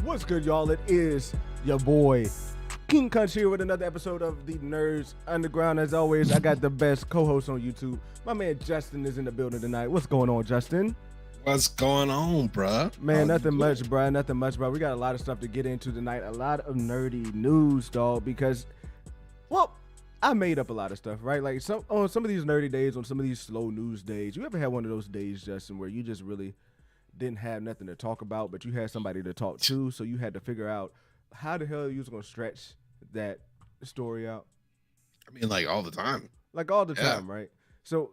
What's good, y'all? It is your boy King Kunch here with another episode of the Nerds Underground. As always, I got the best co-host on YouTube. My man Justin is in the building tonight. What's going on, Justin? What's going on, bruh? Man, nothing much, bruh. Nothing much, bruh. We got a lot of stuff to get into tonight. A lot of nerdy news, dog, because, well, I made up a lot of stuff, right? Like on some of these nerdy days, on some of these slow news days, you ever had one of those days, Justin, where you just really didn't have nothing to talk about, but you had somebody to talk to, so you had to figure out how the hell you was going to stretch that story out? I mean, like all the time. Like all the time, right? So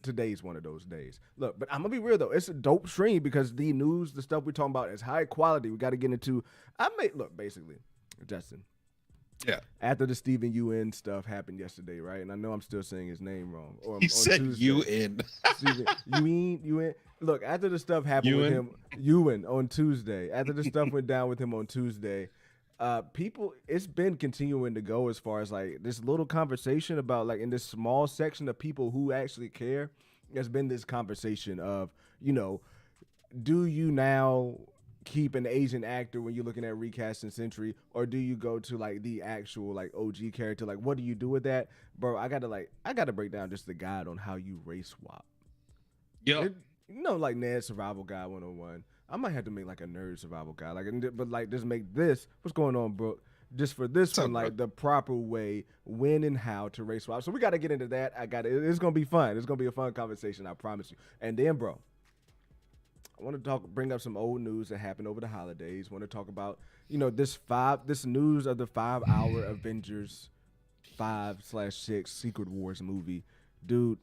today's one of those days. Look, but I'm going to be real, though. It's a dope stream because the news, the stuff we're talking about is high quality. We got to get into, look, basically, Justin. Yeah. After the Steven UN stuff happened yesterday, right? And I know I'm still saying his name wrong. Or He said Tuesday. UN. Steven UN. Look, after the stuff happened with him, Ewan, on Tuesday, after the stuff went down with him on Tuesday, people, it's been continuing to go as far as like this little conversation about like in this small section of people who actually care. There's been this conversation of, do you now keep an Asian actor when you're looking at recasting Century, or do you go to like the actual like OG character? Like, what do you do with that, bro? I gotta break down just the guide on how you race swap. Yeah. Like Nerd Survival Guide 101. I might have to make like a nerd survival guide, but like just make this. What's going on, bro? Just for this one, like the proper way, when and how to race swap. So we got to get into that. It's gonna be fun. It's gonna be a fun conversation. I promise you. And then, bro, I want to bring up some old news that happened over the holidays. Want to talk about, this news of the 5-hour Avengers 5/6 Secret Wars movie, dude.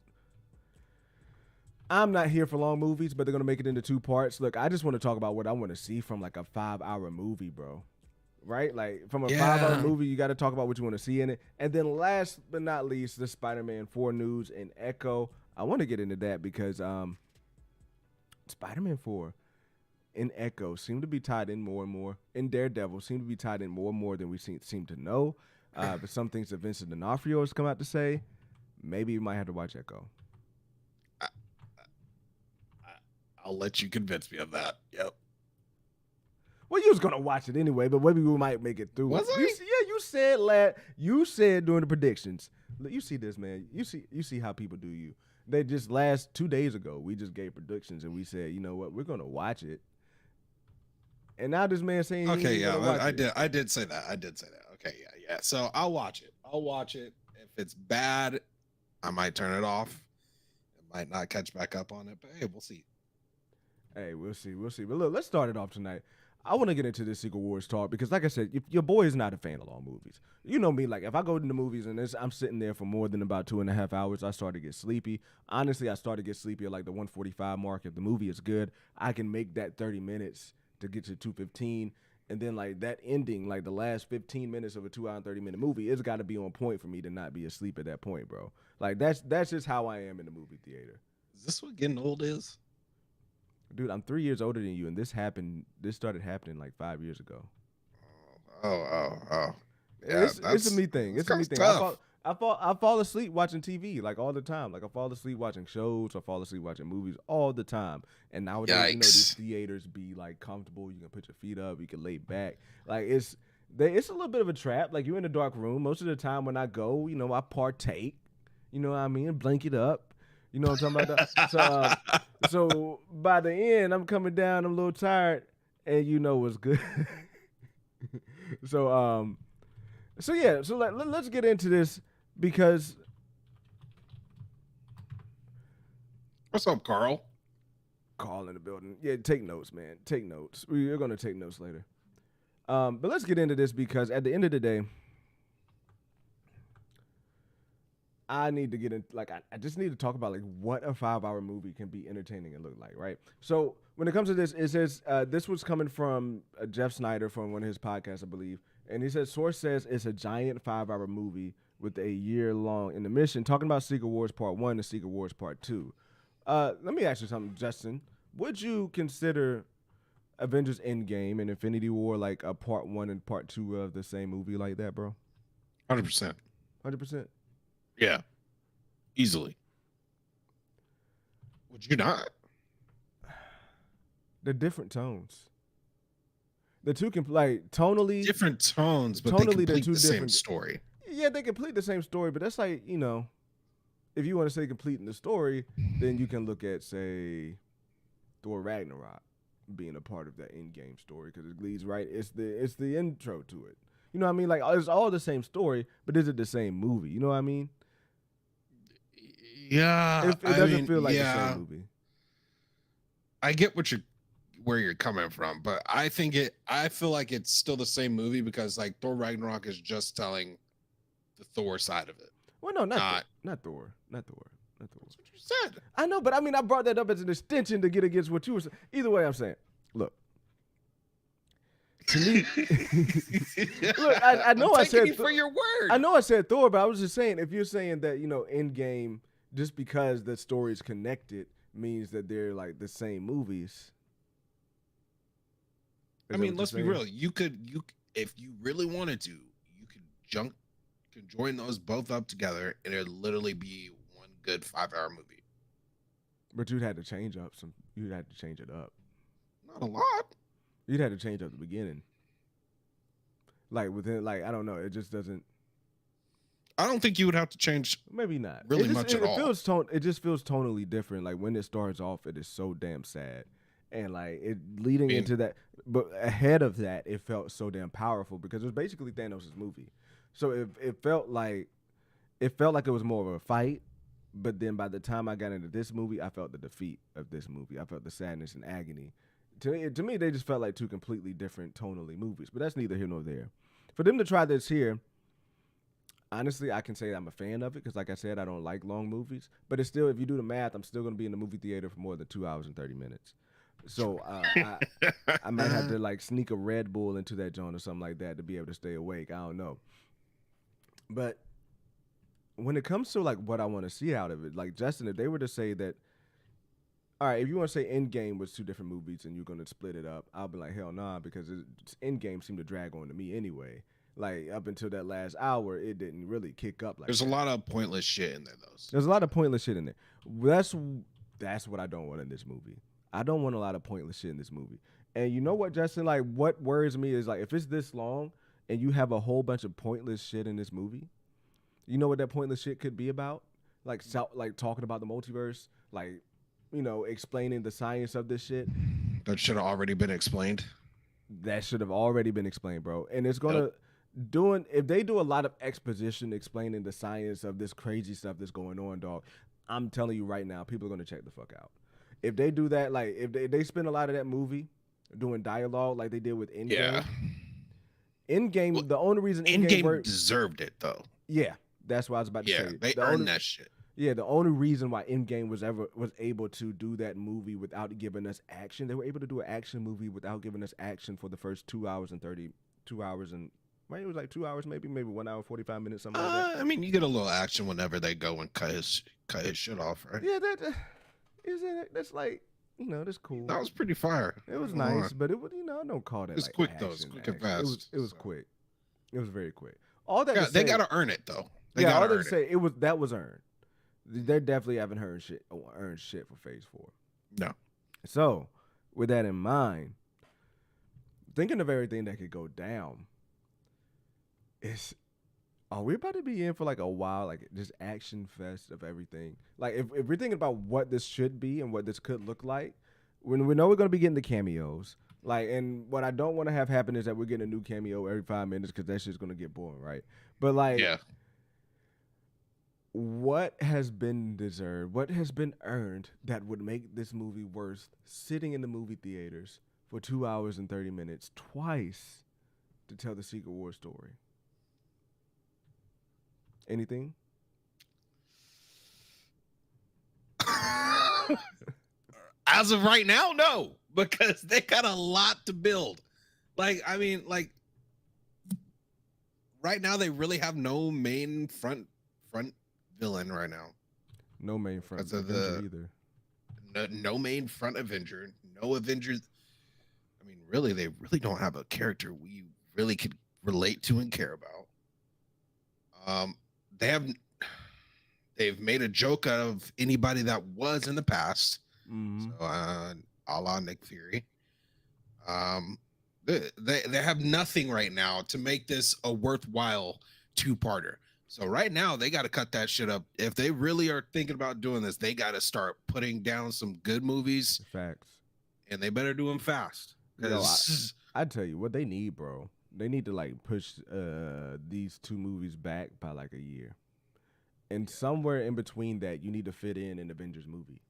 I'm not here for long movies, but they're going to make it into 2 parts. Look, I just want to talk about what I want to see from like a 5-hour movie, bro. Right? Like from a 5-hour movie, you got to talk about what you want to see in it. And then last but not least, the Spider-Man 4 news and Echo. I want to get into that because Spider-Man 4 and Echo seem to be tied in more and more. And Daredevil seem to be tied in more and more than we seem to know. But some things that Vincent D'Onofrio has come out to say, maybe you might have to watch Echo. I'll let you convince me of that. Yep. Well, you was gonna watch it anyway, but maybe we might make it through. Was I? You said during the predictions. Look, you see this, man. You see how people do you. They just 2 days ago, we just gave predictions and we said, you know what, we're gonna watch it. And now this man saying, okay, yeah, I did say that. Okay, yeah. So I'll watch it. If it's bad, I might turn it off. I might not catch back up on it, but hey, we'll see. Hey, we'll see. But look, let's start it off tonight. I want to get into this Secret Wars talk because, like I said, if your boy is not a fan of long movies. You know me, like if I go to the movies and I'm sitting there for more than about 2.5 hours, I start to get sleepy. Honestly, I start to get sleepy at like the 1:45 mark. If the movie is good, I can make that 30 minutes to get to 2:15. And then like that ending, like the last 15 minutes of a 2 hour and 30-minute movie, it's got to be on point for me to not be asleep at that point, bro. Like that's just how I am in the movie theater. Is this what getting old is? Dude, I'm 3 years older than you, and this started happening like 5 years ago. Oh. Yeah, it's a me thing. It's a me thing. Tough. I fall asleep watching TV like all the time. Like I fall asleep watching shows. I fall asleep watching movies all the time. And nowadays, these theaters be like comfortable. You can put your feet up. You can lay back. Like it's a little bit of a trap. Like you're in a dark room. Most of the time when I go, I partake. You know what I mean? Blanket up. You know what I'm talking about? So by the end, I'm coming down. I'm a little tired, and you know what's good. So let's get into this because. What's up, Carl? Carl in the building. Yeah, take notes, man. Take notes. We're gonna take notes later. But let's get into this because at the end of the day, I need to get in, like, I just need to talk about, like, what a 5-hour movie can be entertaining and look like, right? So when it comes to this, it says, this was coming from Jeff Snyder from one of his podcasts, I believe. And he said, source says it's a giant 5-hour movie with a year-long intermission, talking about Secret Wars Part 1 and Secret Wars Part 2. Let me ask you something, Justin. Would you consider Avengers Endgame and Infinity War like a Part 1 and Part 2 of the same movie like that, bro? 100%. 100%? Yeah, easily. Would you not? They're different tones. The two can like tonally different tones, but they tonally they're complete two the same different story. Yeah, they complete the same story, but that's like, you know, if you want to say completing the story, then you can look at, say, Thor Ragnarok being a part of that end game story because it leads right. It's the intro to it. You know what I mean? Like it's all the same story, but is it the same movie? You know what I mean? Yeah, It doesn't feel like the same movie. I get where you're coming from, but I feel like it's still the same movie because like Thor Ragnarok is just telling the Thor side of it. Well, no, not Thor. Not Thor. That's what you said. I know, but I mean, I brought that up as an extension to get against what you were saying. Either way, I'm saying, look. To me, look, I know I said you for your word. I know I said Thor, but I was just saying if you're saying that, you know, Endgame, just because the story's connected means that they're like the same movies. I mean, let's be real. You if you really wanted to, you could join those both up together, and it'd literally be one good 5-hour movie. But you'd have to change up some. You'd have to change it up. Not a lot. You'd have to change up the beginning. Like within, like I don't know. It just doesn't. I don't think you would have to change. Maybe not. Really much at all. It just feels tonally different. Like when it starts off, it is so damn sad. And like it leading into that, but ahead of that, it felt so damn powerful because it was basically Thanos' movie. So it felt like it was more of a fight. But then by the time I got into this movie, I felt the defeat of this movie. I felt the sadness and agony. To me, they just felt like two completely different tonally movies. But that's neither here nor there. For them to try this here, honestly, I can say I'm a fan of it because, like I said, I don't like long movies. But it's still, if you do the math, I'm still going to be in the movie theater for more than 2 hours and 30 minutes. So I might have to like sneak a Red Bull into that joint or something like that to be able to stay awake. I don't know. But when it comes to like what I want to see out of it, like Justin, if they were to say that, all right, if you want to say Endgame was two different movies and you're going to split it up, I'll be like, hell nah, because Endgame seemed to drag on to me anyway. Like up until that last hour, it didn't really kick up. Like there's a lot of pointless shit in there, though. There's a lot of pointless shit in there. That's what I don't want in this movie. I don't want a lot of pointless shit in this movie. And you know what, Justin? Like, what worries me is, like, if it's this long and you have a whole bunch of pointless shit in this movie, you know what that pointless shit could be about? Like talking about the multiverse, like, you know, explaining the science of this shit. That should have already been explained. That should have already been explained, bro. And it's going to, if they do a lot of exposition explaining the science of this crazy stuff that's going on, dog, I'm telling you right now, people are going to check the fuck out. If they do that, like if they spend a lot of that movie doing dialogue like they did with Endgame. Yeah. Endgame, well, the only reason Endgame deserved it though. Yeah, that's what I was about to say. They earned that shit. Yeah, the only reason why Endgame was able to do that movie without giving us action, they were able to do an action movie without giving us action for the first 2 hours and right? It was like 2 hours, maybe 1 hour 45 minutes, something like that. I mean, you get a little action whenever they go and cut his shit off, right? Yeah, that's like, you know, that's cool. That was pretty fire. It was nice, but it was, you know, I don't call that. It's like quick action, though. It's quick and fast. It was quick. It was very quick. All that they gotta earn it though. That was earned. They definitely haven't earned shit for Phase 4. No. So, with that in mind, thinking of everything that could go down, are we about to be in for like a while, like just action fest of everything? Like if we're thinking about what this should be and what this could look like, when we know we're gonna be getting the cameos, like, and what I don't want to have happen is that we're getting a new cameo every 5 minutes because that shit's gonna get boring, right? But like, yeah. What has been deserved, what has been earned that would make this movie worth sitting in the movie theaters for 2 hours and 30 minutes twice to tell the Secret War story? Anything? As of right now, no, because they got a lot to build. Like, I mean, like right now they really have no main front villain right now. No main front Avenger either. No main front Avenger. No Avengers. I mean, really, they really don't have a character we really could relate to and care about. They've made a joke out of anybody that was in the past. Mm-hmm. So, a la Nick Fury. They have nothing right now to make this a worthwhile two-parter. So right now they got to cut that shit up. If they really are thinking about doing this, they got to start putting down some good movies. Facts. And they better do them fast. Yo, I tell you what they need, bro. They need to like push these two movies back by like a year. And somewhere in between that, you need to fit in an Avengers movie.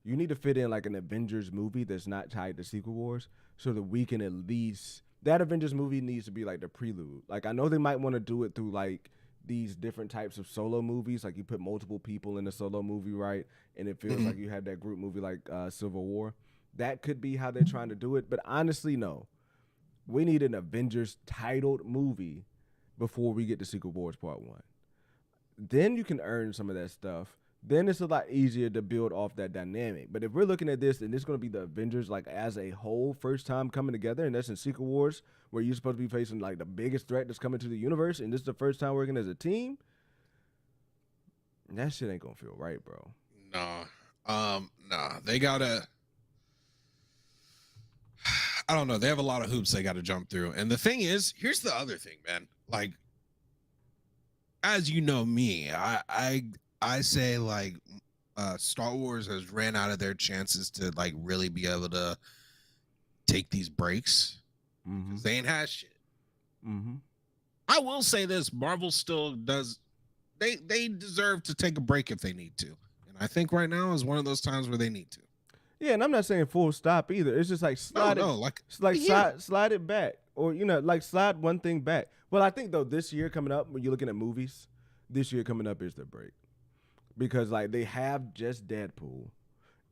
You need to fit in like an Avengers movie that's not tied to Secret Wars, so that we can at least, that Avengers movie needs to be like the prelude. Like I know they might want to do it through like these different types of solo movies, like you put multiple people in a solo movie, right? And it feels like you have that group movie like Civil War. That could be how they're trying to do it, but honestly, no. We need an Avengers titled movie before we get to Secret Wars Part 1. Then you can earn some of that stuff. Then it's a lot easier to build off that dynamic. But if we're looking at this, and it's going to be the Avengers like as a whole first time coming together, and that's in Secret Wars, where you're supposed to be facing like the biggest threat that's coming to the universe, and this is the first time working as a team, that shit ain't going to feel right, bro. Nah. They gotta, I don't know. They have a lot of hoops they got to jump through. And the thing is, here's the other thing, man. Like, as you know me, I say like Star Wars has ran out of their chances to like really be able to take these breaks. They ain't had shit. I will say this: Marvel still does. They deserve to take a break if they need to, and I think right now is one of those times where they need to. Yeah, and I'm not saying full stop either. It's just like slide slide it back, or like slide one thing back. Well, I think though this year coming up, when you're looking at movies, this year coming up is the break, because like they have just Deadpool,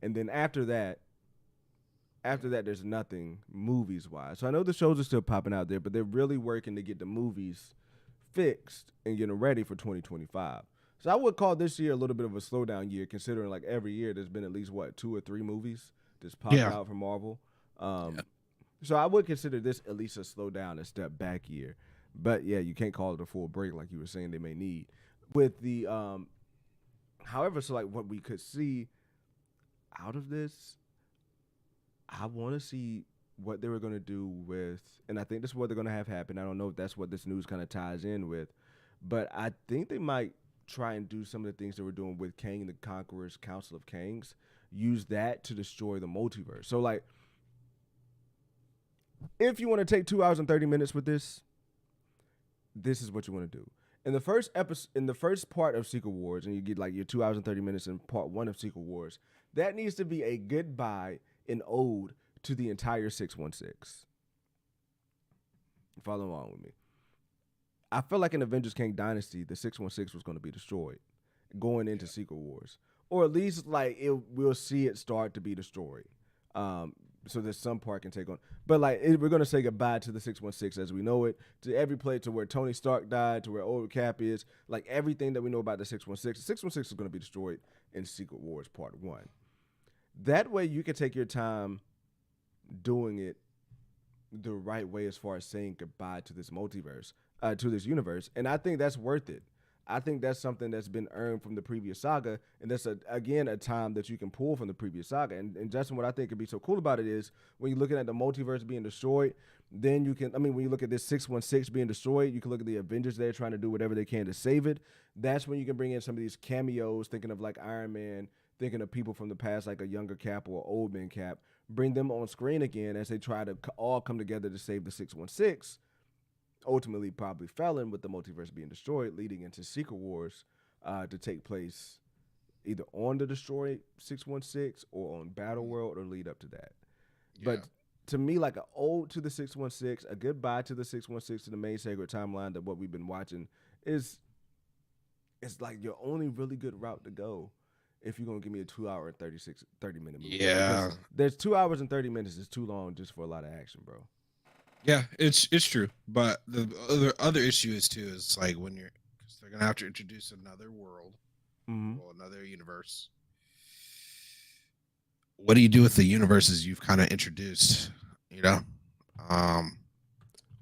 and then after that, there's nothing movies wise. So I know the shows are still popping out there, but they're really working to get the movies fixed and getting ready for 2025. So I would call this year a little bit of a slowdown year, considering like every year there's been at least 2 or 3 movies that's popped out from Marvel. So I would consider this at least a slowdown, a step back year. But yeah, you can't call it a full break like you were saying they may need. With the however, so like what we could see out of this, I want to see what they were going to do with, and I think this is what they're going to have happen. I don't know if that's what this news kind of ties in with, but I think they might try and do some of the things they were doing with Kang the Conqueror's Council of Kangs, use that to destroy the multiverse. So like, if you want to take 2 hours and 30 minutes with this is what you want to do. In the first episode, in the first part of Secret Wars, and you get like your 2 hours and 30 minutes in part 1 of Secret Wars, that needs to be a goodbye, an ode to the entire 616. Follow along with me. I feel like in Avengers Kang Dynasty, the 616 was going to be destroyed going into Secret Wars. Or at least like we'll see it start to be destroyed. So that some part can take on. But like we're going to say goodbye to the 616 as we know it, to every place, to where Tony Stark died, to where Old Cap is, like everything that we know about the 616. The 616 is going to be destroyed in Secret Wars Part 1. That way you can take your time doing it the right way as far as saying goodbye to this multiverse, to this universe. And I think that's worth it. I think that's something that's been earned from the previous saga, and that's again a time that you can pull from the previous saga. And Justin, what I think could be so cool about it is when you're looking at the multiverse being destroyed, then you can, when you look at this 616 being destroyed, you can look at the Avengers there trying to do whatever they can to save it. That's when you can bring in some of these cameos, thinking of like Iron Man, thinking of people from the past, like a younger Cap or old man Cap, bring them on screen again as they try to all come together to save the 616. Ultimately probably failing with the multiverse being destroyed, leading into Secret Wars to take place either on the destroyed 616 or on Battle World, or lead up to that. Yeah. But to me, like an ode to the 616, a goodbye to the 616, to the main sacred timeline that what we've been watching is, it's like your only really good route to go if you're going to give me a 2 hour and 30 minute movie. Yeah. Because there's 2 hours and 30 minutes is too long just for a lot of action, bro. Yeah, it's true, but the other issue is too is like when because they're gonna have to introduce another world, or another universe. What do you do with the universes you've kind of introduced? I don't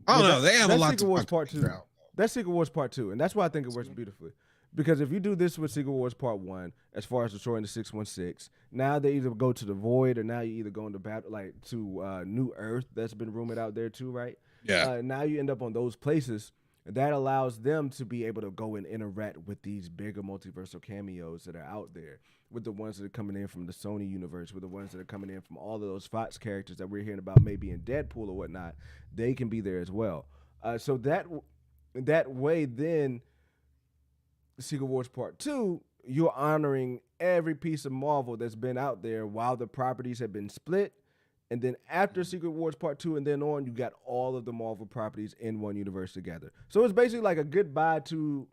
know. They have a lot to Part 2. That's Secret Wars Part 2, and that's why I think it works beautifully. Because if you do this with Secret Wars Part 1, as far as destroying the 616, now they either go to the Void or now you either go into battle, like to New Earth that's been rumored out there too, right? Yeah. Now you end up on those places. That allows them to be able to go and interact with these bigger multiversal cameos that are out there, with the ones that are coming in from the Sony universe, with the ones that are coming in from all of those Fox characters that we're hearing about maybe in Deadpool or whatnot. They can be there as well. So that way, then Secret Wars Part 2, you're honoring every piece of Marvel that's been out there while the properties have been split. And then after Secret Wars Part 2 and then on, you got all of the Marvel properties in one universe together. So it's basically like a goodbye to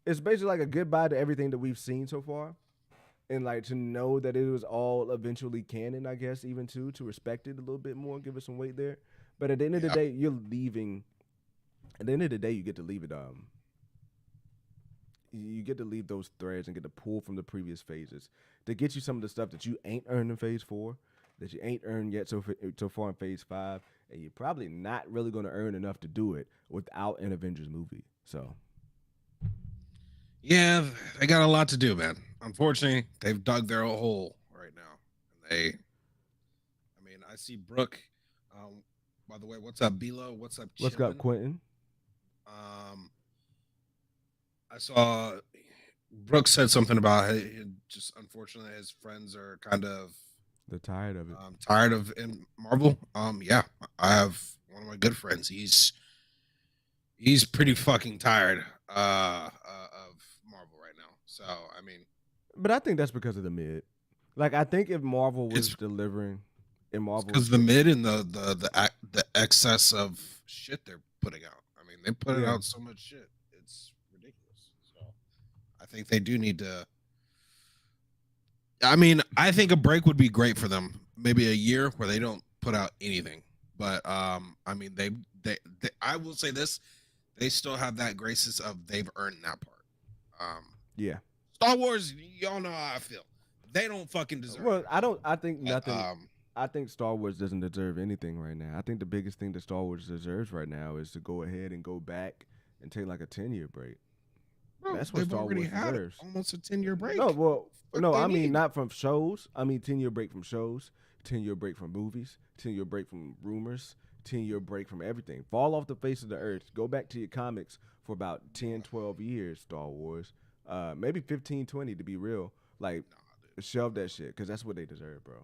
everything that we've seen so far. And like to know that it was all eventually canon, I guess, even to respect it a little bit more, give it some weight there. But at the end of the day, you're leaving. At the end of the day, you get to leave it you get to leave those threads and get to pull from the previous phases to get you some of the stuff that you ain't earned in phase 4, that you ain't earned yet so far in phase 5, and you're probably not really going to earn enough to do it without an Avengers movie. So yeah, they got a lot to do, man. Unfortunately, they've dug their own hole right now. And I see Brooke. By the way, what's up, Bilo? What's up, what's up, Quentin? I saw Brooks said something about just unfortunately his friends are kind of they're tired of it. Tired of in Marvel. Yeah, I have one of my good friends. He's pretty fucking tired of Marvel right now. So I mean, but I think that's because of the mid. Like I think if Marvel was delivering, in Marvel, because the mid and the excess of shit they're putting out. I mean, they put out so much shit. It's ridiculous. So I think they do need to. I mean, I think a break would be great for them. Maybe a year where they don't put out anything. But I mean, they I will say this: they still have that graces of they've earned that part. Yeah. Star Wars, y'all know how I feel. They don't fucking deserve. Well, it. I think nothing. I think Star Wars doesn't deserve anything right now. I think the biggest thing that Star Wars deserves right now is to go ahead and go back and take like a 10-year break. Bro, that's what Star Wars deserves. Almost a 10-year break. No, well, no, I mean not from shows. I mean 10-year break from shows, 10-year break from movies, 10-year break from rumors, 10-year break from everything. Fall off the face of the earth. Go back to your comics for about 10, 12 years, Star Wars. Maybe 15, 20 to be real. Like, shelve that shit because that's what they deserve, bro.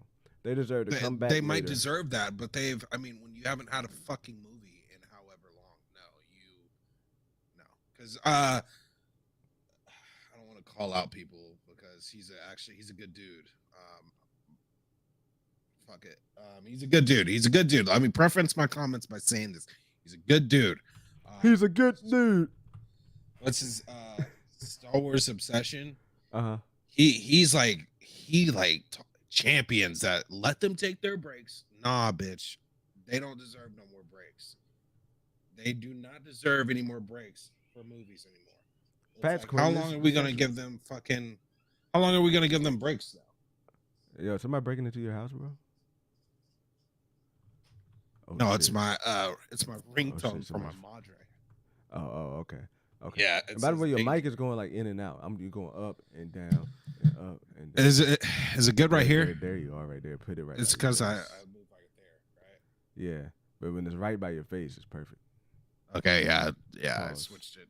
They deserve to come back. They might deserve that, but I mean, when you haven't had a fucking movie in however long, because I don't want to call out people because he's a good dude. Fuck it. He's a good dude. He's a good dude. I mean, preference my comments by saying this. He's a good dude. He's a good dude. What's his Star Wars obsession? He champions that let them take their breaks. Nah, bitch. They don't deserve no more breaks. They do not deserve any more breaks for movies anymore. Like, how long are we gonna give them breaks now? Yo, somebody breaking into your house, bro? Oh, no, shit. it's my ringtone from my madre. Oh, okay. Okay. Yeah. And by the way, your mic is going like in and out. You're going up and down and up and down. Is it good right here? There you are, right there. Put it right. It's because I move right there, right? Yeah, but when it's right by your face, it's perfect. Okay. Yeah. Pause. I switched it.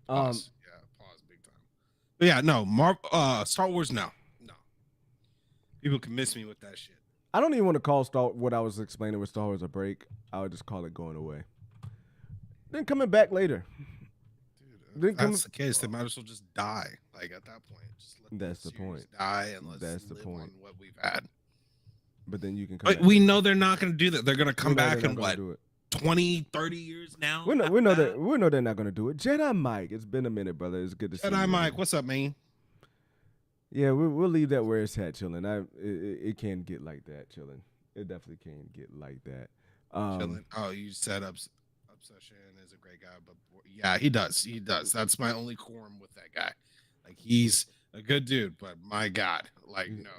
Pause. Pause big time. But yeah, no. Star Wars, no. People can miss me with that shit. I don't even want to call what I was explaining with Star Wars a break. I would just call it going away. Then coming back later. Dude, if that's the case, they might as well just die. Like at that point, just let that's the point. Die and let's live on what we've had. But then you can come back. We know they're not going to do that. They're going to come back in what, 20, 30 years now? We know they're not going to do it. Jedi Mike, it's been a minute, brother. It's good to see you. Jedi Mike, what's up, man? Yeah, we'll leave that where it's at, chilling. It can get like that, chilling. It definitely can get like that. Chilling. Oh, you said Obsession is a great guy, but yeah, he does. That's my only quorum with that guy. Like, he's a good dude, but my God, like, no.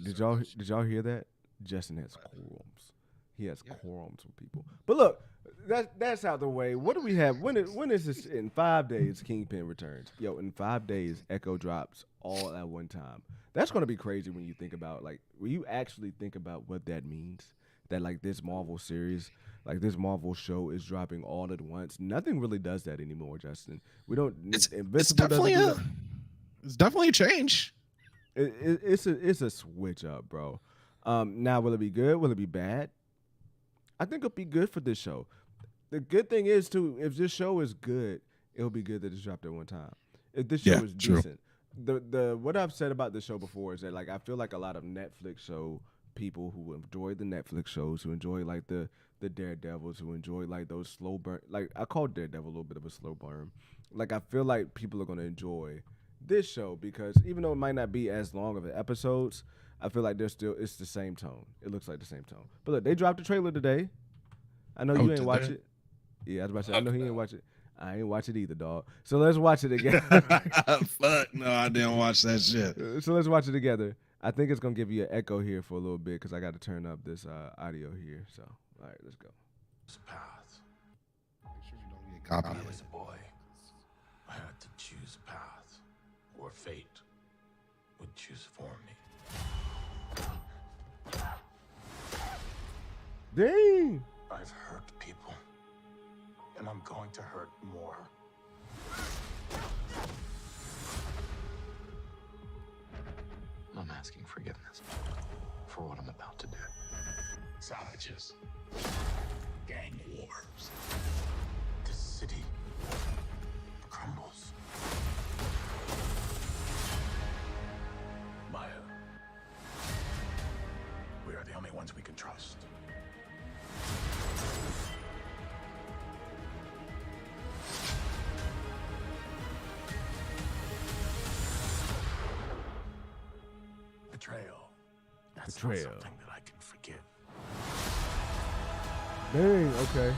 Did y'all hear that? Justin has quorums. He has quorums with people. But look, that's out the way. What do we have? When is this? In 5 days, Kingpin returns. Yo, in 5 days, Echo drops all at one time. That's gonna be crazy when you think about when you actually think about what that means. That like this Marvel series, like this Marvel show is dropping all at once. Nothing really does that anymore, Justin. We don't. It's definitely it's definitely a change. It's a switch up, bro. Now will it be good? Will it be bad? I think it'll be good for this show. The good thing is too, if this show is good, it'll be good that it's dropped at one time. If this show is decent, the what I've said about the show before is that like I feel like a lot of Netflix show people who enjoy the Netflix shows, who enjoy like the Daredevils, who enjoy like those slow burn. Like I call Daredevil a little bit of a slow burn. Like I feel like people are gonna enjoy this show because even though it might not be as long of the episodes, I feel like it's the same tone. It looks like the same tone. But look, they dropped the trailer today. I know you ain't watch it. Yeah, I was about to say, I know he ain't watch it. I ain't watch it either, dog. So let's watch it again. Fuck no, I didn't watch that shit. So let's watch it together. I think it's gonna give you an echo here for a little bit because I got to turn up this audio here. So all right, let's go. Path. Make sure you don't get copied. When I was a boy, I had to choose a path, or fate would choose for me. Dang. I've hurt people, and I'm going to hurt more. I'm asking forgiveness for what I'm about to do. Savages. Gang wars. This city crumbles. Maya. We are the only ones we can trust. Betrayal. That's Betrayal. not something that I can forgive. Dang. Okay.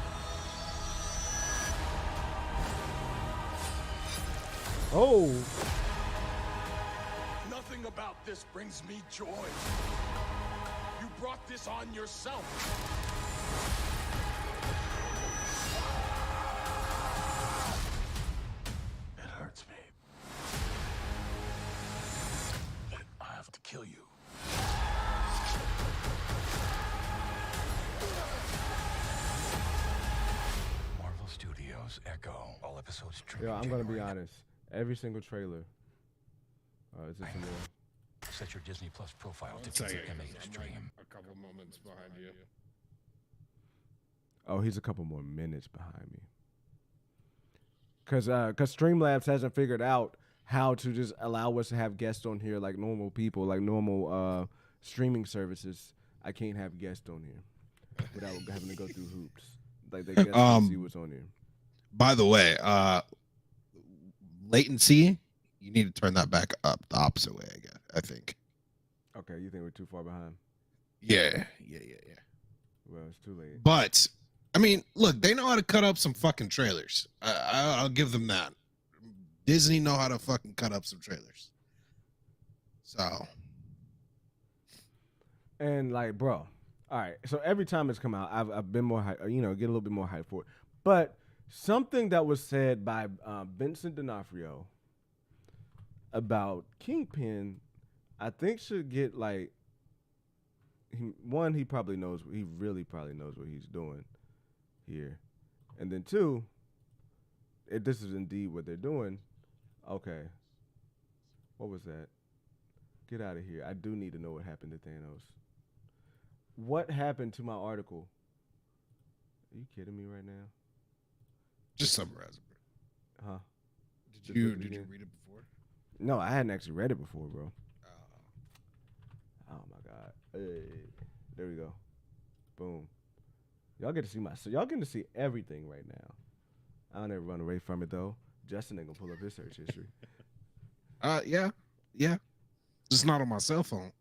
Oh. Nothing about this brings me joy. You brought this on yourself. It hurts me that I have to kill you. Marvel Studios Echo. All episodes streaming. Yeah, I'm gonna be honest. Every single trailer. Is this some more? Set your Disney Plus profile to Second, MA I'm stream. a couple moments behind you. Oh, he's a couple more minutes behind me. Cause Streamlabs hasn't figured out how to just allow us to have guests on here like normal people, like normal streaming services. I can't have guests on here without having to go through hoops. Like they guests can see what's on here. By the way, latency, you need to turn that back up the opposite way again, I think. Okay, you think we're too far behind? Yeah. Well, it's too late. But I mean, look, they know how to cut up some fucking trailers. I'll give them that. Disney know how to fucking cut up some trailers. So. And like, bro, all right. So every time it's come out, I've been more hype, get a little bit more hype for it. But something that was said by Vincent D'Onofrio about Kingpin, I think should get like. He probably knows. He really probably knows what he's doing here, and then two, if this is indeed what they're doing, okay. What was that? Get out of here! I do need to know what happened to Thanos. What happened to my article? Are you kidding me right now? Just summarize it, bro. Huh? Did you read it before? No, I hadn't actually read it before, bro. Oh my God. There we go. Boom. Y'all get to see y'all getting to see everything right now. I don't ever run away from it though. Justin ain't gonna pull up his search history. Yeah. Just not on my cell phone.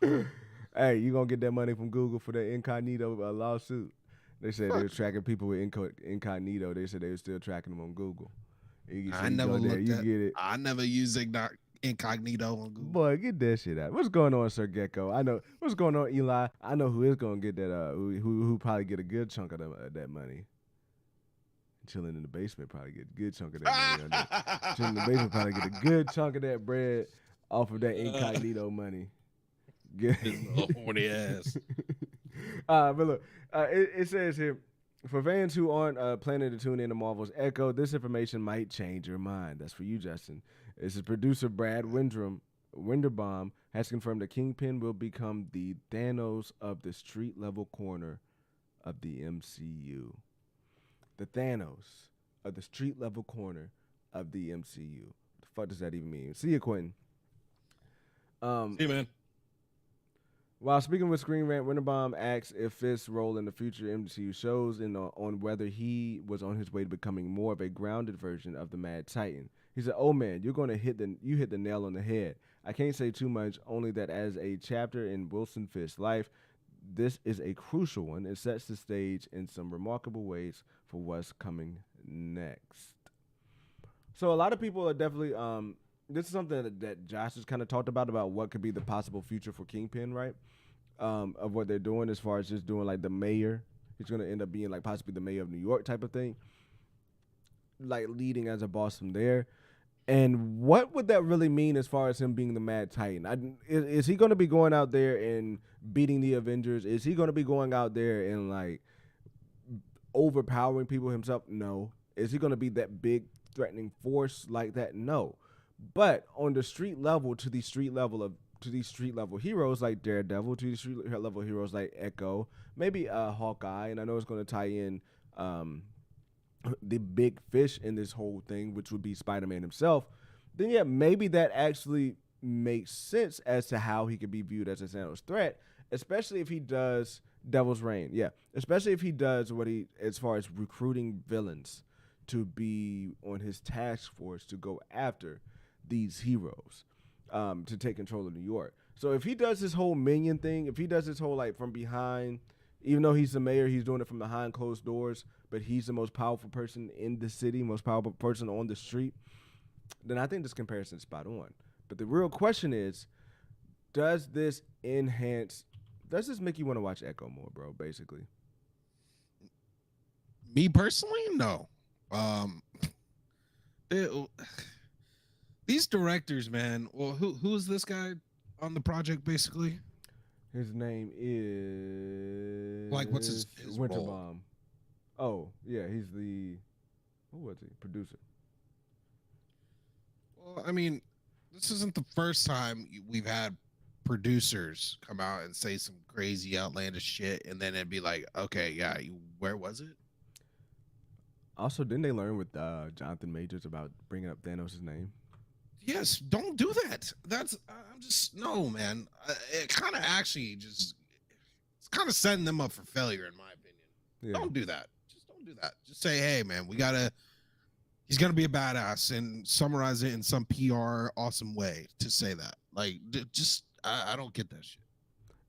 Hey, you gonna get that money from Google for that incognito lawsuit? They said they were tracking people with incognito. They said they were still tracking them on Google. I never looked at. I never used incognito on Google. Boy, get that shit out. What's going on, Sir Gecko? I know what's going on, Eli. I know who is gonna get that. Who probably get a good chunk of that money. Chilling in the basement, probably get a good chunk of that money. Chilling in the basement, probably get a good chunk of that bread off of that incognito money. His little horny ass. But look, it says here, for fans who aren't planning to tune in to Marvel's Echo, this information might change your mind. That's for you, Justin. This is producer Brad Winderbaum has confirmed that Kingpin will become the Thanos of the street level corner of the MCU. The Thanos of the street level corner of the MCU. What the fuck does that even mean? See you, Quentin. Hey, man. While speaking with Screen Rant, Winterbaum asks if Fisk's role in the future MCU shows on whether he was on his way to becoming more of a grounded version of the Mad Titan. He said, "Oh man, you hit the nail on the head. I can't say too much, only that as a chapter in Wilson Fisk's life, this is a crucial one. It sets the stage in some remarkable ways for what's coming next." So a lot of people are definitely this is something that Josh has kind of talked about what could be the possible future for Kingpin, right? Of what they're doing as far as just doing like the mayor. He's going to end up being like possibly the mayor of New York type of thing, like leading as a boss from there. And what would that really mean as far as him being the Mad Titan? Is he going to be going out there and beating the Avengers? Is he going to be going out there and like overpowering people himself? No. Is he going to be that big threatening force like that? No. But on the street level, to these street level heroes like Daredevil, to these street level heroes like Echo, maybe Hawkeye, and I know it's going to tie in the big fish in this whole thing, which would be Spider-Man himself. Then yeah, maybe that actually makes sense as to how he could be viewed as a Thanos threat, especially if he does Devil's Reign. Yeah, especially if he does as far as recruiting villains to be on his task force to go after these heroes, to take control of New York. So if he does this whole minion thing, if he does this whole like from behind, even though he's the mayor, he's doing it from behind closed doors, but he's the most powerful person in the city, most powerful person on the street, then I think this comparison is spot on. But the real question is, does this make you want to watch Echo more, bro, basically? Me personally, no. These directors, man. Well, who is this guy on the project, basically? His name is what's his Winterbaum. role? Oh, yeah, he's who was he? Producer. Well, I mean, this isn't the first time we've had producers come out and say some crazy outlandish shit, and then it'd be like, okay, yeah, where was it? Also, didn't they learn with Jonathan Majors about bringing up Thanos' name? Yes, don't do that. I'm just, no, man. It kind of actually just, it's kind of setting them up for failure, in my opinion. Yeah. Don't do that. Just don't do that. Just say, hey, man, he's going to be a badass, and summarize it in some PR awesome way to say that. Like, I don't get that shit.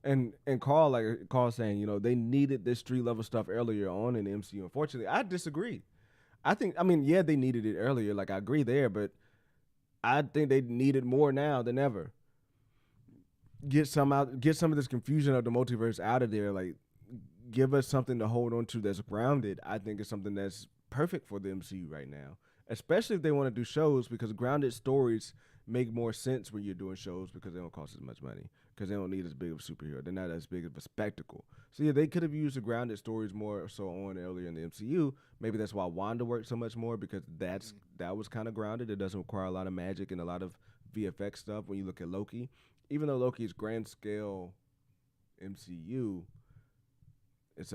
And Carl saying, they needed this street level stuff earlier on in the MCU. Unfortunately, I disagree. Yeah, they needed it earlier. Like, I agree there, but I think they need it more now than ever. Get some of this confusion of the multiverse out of there. Like, give us something to hold on to that's grounded. I think it's something that's perfect for the MCU right now, especially if they want to do shows, because grounded stories make more sense when you're doing shows because they don't cost as much money, because they don't need as big of a superhero. They're not as big of a spectacle. So yeah, they could have used the grounded stories more so on earlier in the MCU. Maybe that's why Wanda worked so much more, because that was kind of grounded. It doesn't require a lot of magic and a lot of VFX stuff. When you look at Loki, even though Loki is grand scale MCU, it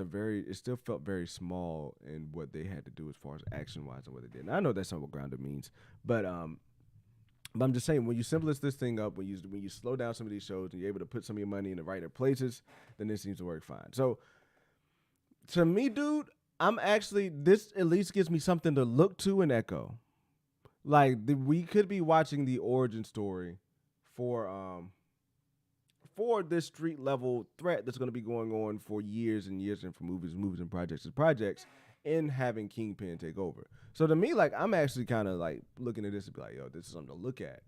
still felt very small in what they had to do as far as action wise and what they did. And I know that's not what grounded means, but I'm just saying, when you simplify this thing up, when you slow down some of these shows and you're able to put some of your money in the right places, then this seems to work fine. So to me, dude, this at least gives me something to look to in Echo. Like, we could be watching the origin story for this street level threat that's going to be going on for years and years, and for movies and projects, in having Kingpin take over. So to me, like, I'm actually kind of like looking at this and be like, yo, this is something to look at.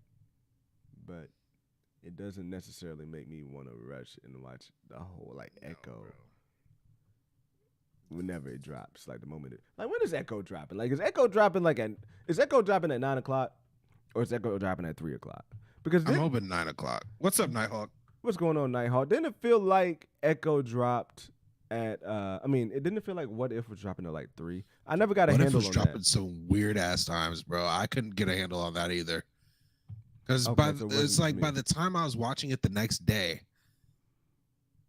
but it doesn't necessarily make me want to rush and watch the whole like Echo. Bro. Whenever it drops, like the moment it, like when is Echo dropping? Like is Echo dropping at 9:00 or is Echo dropping at 3:00? Because I'm hoping 9:00. What's up, Nighthawk? what's going on, Nighthawk? Didn't it feel like Echo dropped at? It didn't feel like What If was dropping at like 3. I never got a What If handle was on dropping that. some weird ass times, bro. I couldn't get a handle on that either. Because Okay, so it's like by the time I was watching it the next day,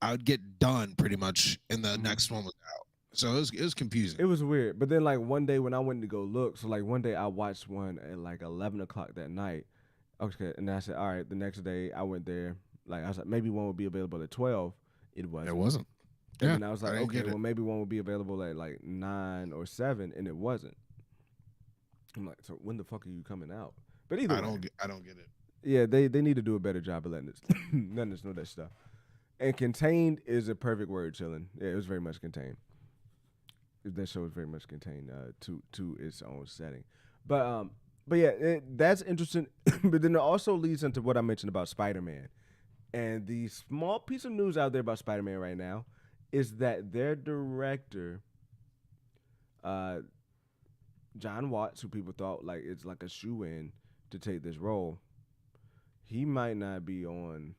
I would get done pretty much, and the next one was out. So it was confusing. It was weird. But then like one day when I went to go look, so like one day I watched one at like 11:00 that night. Okay, and I said, all right. The next day I went there. Like I was like, maybe one would be available at 12. It wasn't. It wasn't. And Yeah, then I was like, didn't okay, get it. well maybe one would be available at like 9 or 7, and it wasn't. I'm like, so when the fuck are you coming out? But either I way, don't get it. yeah, they need to do a better job of letting us know that stuff. And contained is a perfect word, chilling. Yeah, it was very much contained. That show is very much contained to its own setting. But yeah, that's interesting. But then it also leads into what I mentioned about Spider-Man. And the small piece of news out there about Spider-Man right now is that their director, John Watts, who people thought like it's like a shoe-in to take this role, he might not be on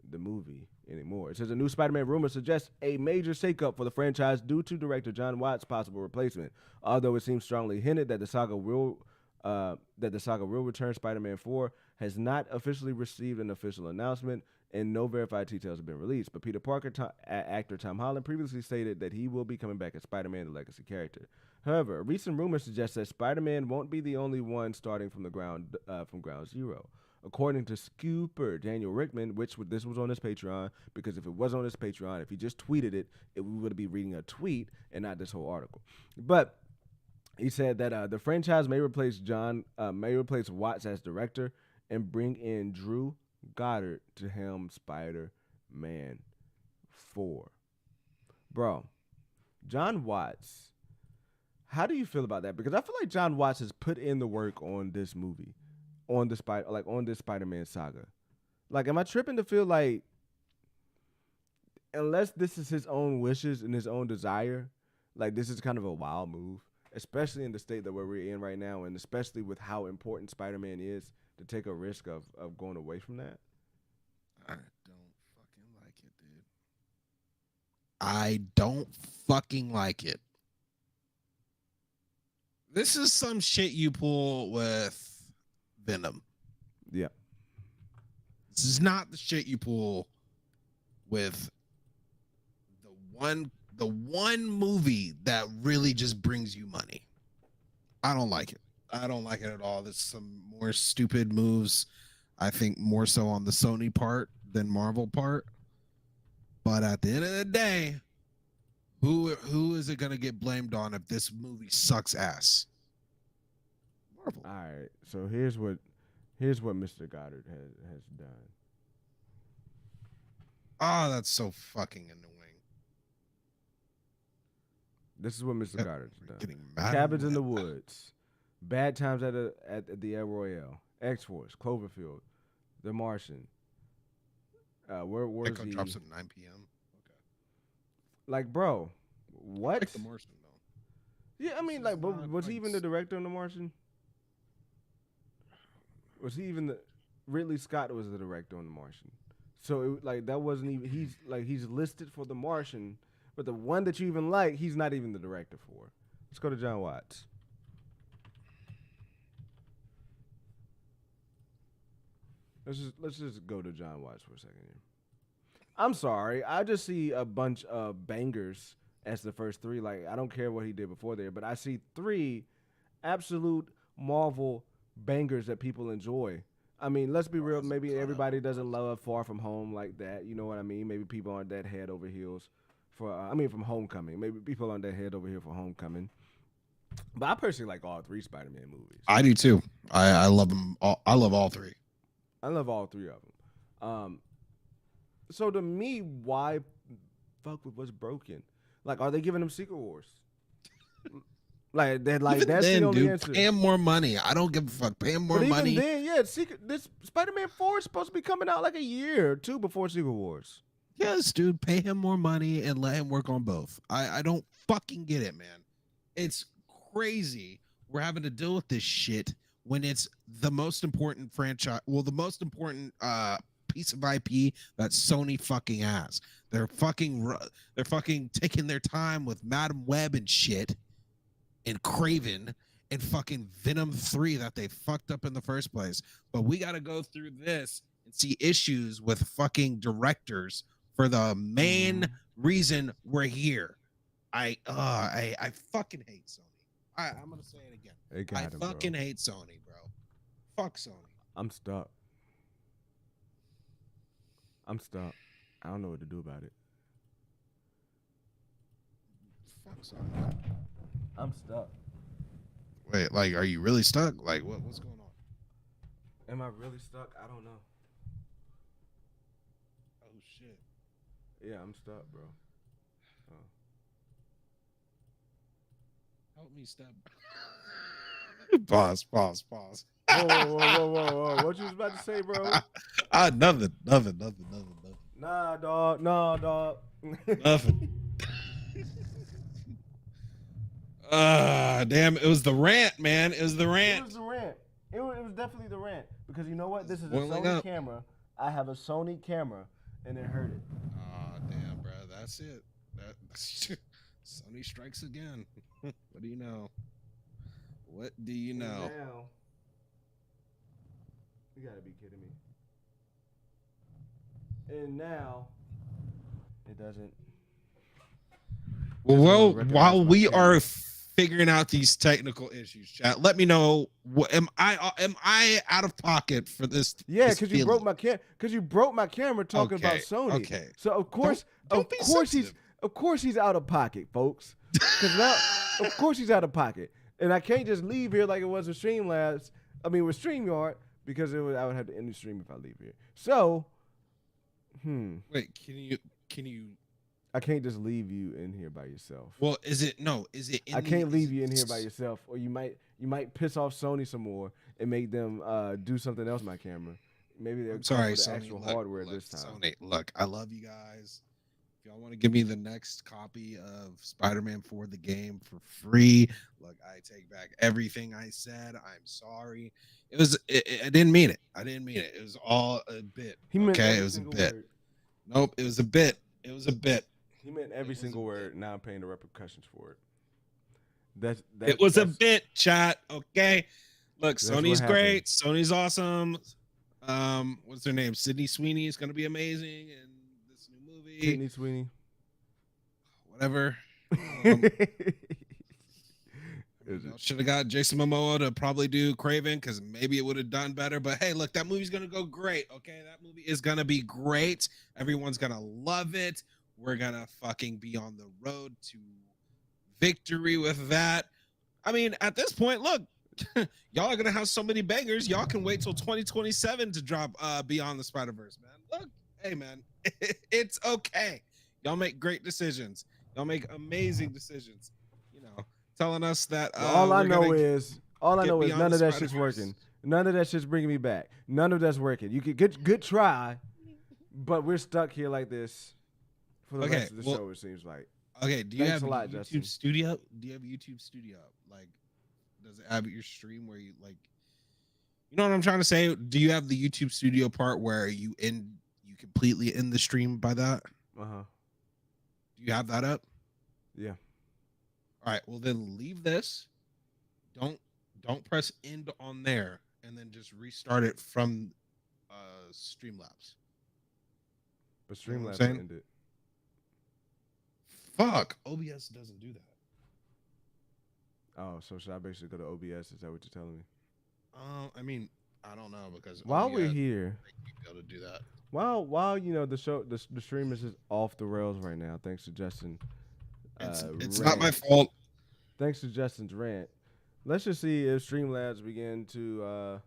the movie anymore. It says a new Spider-Man rumor suggests a major shakeup for the franchise due to director John Watts' possible replacement. Although it seems strongly hinted that the saga will return, Spider-Man 4 has not officially received an official announcement, and no verified details have been released. But Peter Parker actor Tom Holland previously stated that he will be coming back as Spider-Man, the legacy character. However, a recent rumor suggests that Spider-Man won't be the only one starting from ground zero. According to Scooper Daniel Rickman, this was on his Patreon, because if it was on his Patreon, if he just tweeted it, we would be reading a tweet and not this whole article. But he said that the franchise may replace Watts as director and bring in Drew Goddard to helm Spider-Man 4. Bro, John Watts, how do you feel about that? Because I feel like John Watts has put in the work on this movie. On this Spider-Man saga. Like, am I tripping to feel like, unless this is his own wishes and his own desire, like this is kind of a wild move, especially in the state that we're in right now, and especially with how important Spider-Man is, to take a risk of going away from that? I don't fucking like it, dude. I don't fucking like it. This is some shit you pull with Venom. Yeah. This is not the shit you pull with the one movie that really just brings you money. I don't like it. I don't like it at all. There's some more stupid moves, I think, more so on the Sony part than Marvel part. But at the end of the day, who is it going to get blamed on if this movie sucks ass? Marvel. All right. So here's what Mr. Goddard has done. Oh, that's so fucking annoying. This is what Mr. Goddard's done. Getting mad. Cabins in the Woods, Bad Times at the El Royale, X-Force, Cloverfield, The Martian. Where's Echo the drops at 9 p.m. Okay. Like, bro, what? I like The Martian though. Yeah, I mean, like, was he even the director on The Martian? Was he even Ridley Scott was the director on The Martian? So that wasn't even, he's listed for The Martian, but the one that you even like, he's not even the director for. Let's go to John Watts. Let's just go to John Watts for a second here. I'm sorry, I just see a bunch of bangers as the first 3. Like, I don't care what he did before there, but I see 3 absolute Marvel bangers that people enjoy. I mean, let's be real. Maybe everybody doesn't love Far From Home like that. You know what I mean? Maybe people aren't that head over heels for. From Homecoming. Maybe people aren't that head over here for Homecoming. But I personally like all 3 Spider-Man movies. I do too. I love them all. I love all 3. I love all 3 of them. So to me, why fuck with what's broken? Like, are they giving them Secret Wars? Like that. Like Even that's then, the only dude, answer. pay him more money. I don't give a fuck. Pay him more But money. even then, yeah, this Spider-Man 4 is supposed to be coming out like a year or two before Secret Wars. Yes, dude, pay him more money and let him work on both. I don't fucking get it, man. It's crazy we're having to deal with this shit when it's the most important franchise, well, the most important piece of IP that Sony fucking has. They're fucking taking their time with Madam Web and shit and Craven and fucking Venom 3 that they fucked up in the first place. But we got to go through this and see issues with fucking directors for the main reason we're here. I fucking hate Sony. I'm gonna say it again. I fucking hate Sony, bro. Fuck Sony. I'm stuck. I don't know what to do about it. Fuck Sony. I'm stuck. Wait, like, are you really stuck? Like, what's going on? Am I really stuck? I don't know. Oh shit. Yeah, I'm stuck, bro. Help me step. Pause. Whoa. What you was about to say, bro? Nothing. Nah, dog. Nothing. Damn, it was the rant, man. It was the rant. It was the rant. It was definitely the rant. Because you know what? This is a Sony camera. I have a Sony camera, and it hurt it. Oh, damn, bro. That's it. Sony strikes again. What do you know? What do you know? Now, you gotta be kidding me. And now, it doesn't. Well, while we are figuring out these technical issues, chat, let me know. Am I out of pocket for this? Yeah, because you broke my camera talking about Sony. Okay. So of course he's out of pocket, folks. Because now, of course he's out of pocket, and I can't just leave here like it was with Streamlabs. I mean with StreamYard, because I would have to end the stream if I leave here. So, wait, can you? I can't just leave you in here by yourself. Well, is it? I can't leave you in here by yourself, or you might piss off Sony some more and make them do something else. My camera, maybe they're sorry, the Sony, actual hardware this time. Sony, look, I love you guys. If y'all want to give me the next copy of Spider-Man 4 the game for free, look, I take back everything I said. I'm sorry. I didn't mean it. It was all a bit. Okay, it was a bit. Word. Nope, it was a bit. He meant every single word. Now I'm paying the repercussions for it. It was a bit, chat. Okay. Look, Sony's great. Sony's awesome. What's their name? Sydney Sweeney is going to be amazing in this new movie. Sydney Sweeney. Whatever. Should have got Jason Momoa to probably do Craven because maybe it would have done better. But hey, look, that movie's going to go great. Okay. That movie is going to be great. Everyone's going to love it. We're going to fucking be on the road to victory with that. I mean, at this point, look, y'all are going to have so many bangers. Y'all can wait till 2027 to drop Beyond the Spider-Verse, man. Look, hey, man, it's okay. Y'all make great decisions. Y'all make amazing decisions. You know, telling us that. All I know is none of that shit's working. None of that shit's bringing me back. None of that's working. You could good try, but we're stuck here like this for the rest of the show. It seems like. Okay, do you have YouTube Studio? Do you have YouTube Studio? Like, does it have your stream where you like? You know what I'm trying to say? Do you have the YouTube Studio part where you completely end the stream by that? Do you have that up? Yeah. All right. Well, then leave this. Don't press end on there, and then just restart it from Streamlabs. But Streamlabs ended. Fuck, OBS doesn't do that. Oh, so should I basically go to OBS? Is that what you're telling me? I mean, I don't know because while we're here, be able to do that. While you know the stream is just off the rails right now. Thanks to Justin. It's not my fault. Thanks to Justin's rant. Let's just see if Streamlabs begin to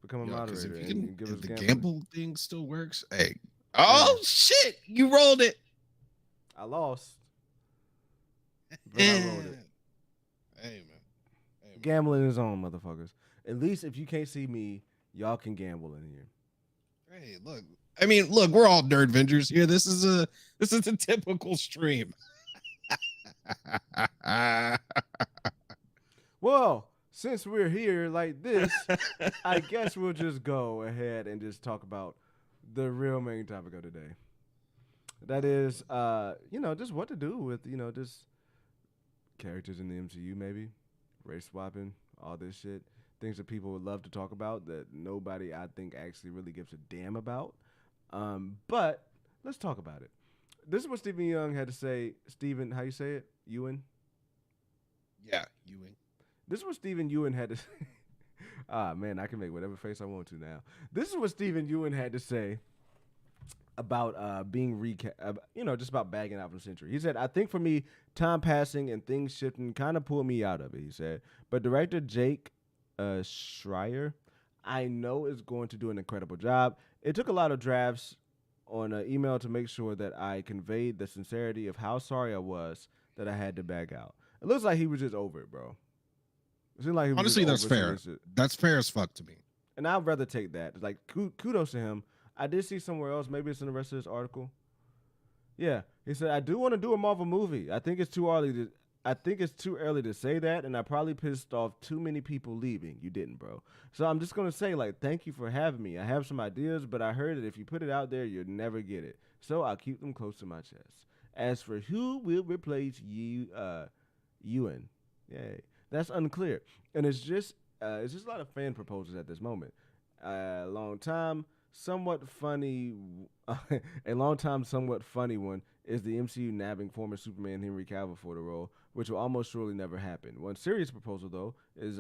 become a moderator and give us the gamble thing still works. Hey, shit! You rolled it. I lost. But I rolled it. Hey, man. Gambling is on, motherfuckers. At least if you can't see me, y'all can gamble in here. Hey, look. I mean, look, we're all nerd vengers here. This is a typical stream. Well, since we're here like this, I guess we'll just go ahead and just talk about the real main topic of the day. That is, just what to do with, just characters in the MCU, maybe race swapping, all this shit, things that people would love to talk about that nobody, I think, actually really gives a damn about. But let's talk about it. This is what Stephen Young had to say. Stephen, how you say it? Ewan? Yeah, Ewing. This is what Stephen Ewan had to say. Man, I can make whatever face I want to now. This is what Stephen Ewan had to say about being just about bagging out from Century. He said, I think for me, time passing and things shifting kind of pulled me out of it, he said. But director Jake Schreier, I know is going to do an incredible job. It took a lot of drafts on an email to make sure that I conveyed the sincerity of how sorry I was that I had to bag out. It looks like he was just over it, bro. It seemed like he was honestly, that's fair. That's fair as fuck to me. And I'd rather take that. Like, kudos to him. I did see somewhere else. Maybe it's in the rest of this article. Yeah, he said, I do want to do a Marvel movie. I think it's too early to say that, and I probably pissed off too many people leaving. You didn't, bro. So I'm just gonna say, thank you for having me. I have some ideas, but I heard that if you put it out there, you'll never get it. So I'll keep them close to my chest. As for who will replace Ewan, yay, that's unclear, and it's just a lot of fan proposals at this moment. A long-time, somewhat funny one is the MCU nabbing former Superman Henry Cavill for the role, which will almost surely never happen. One serious proposal, though, is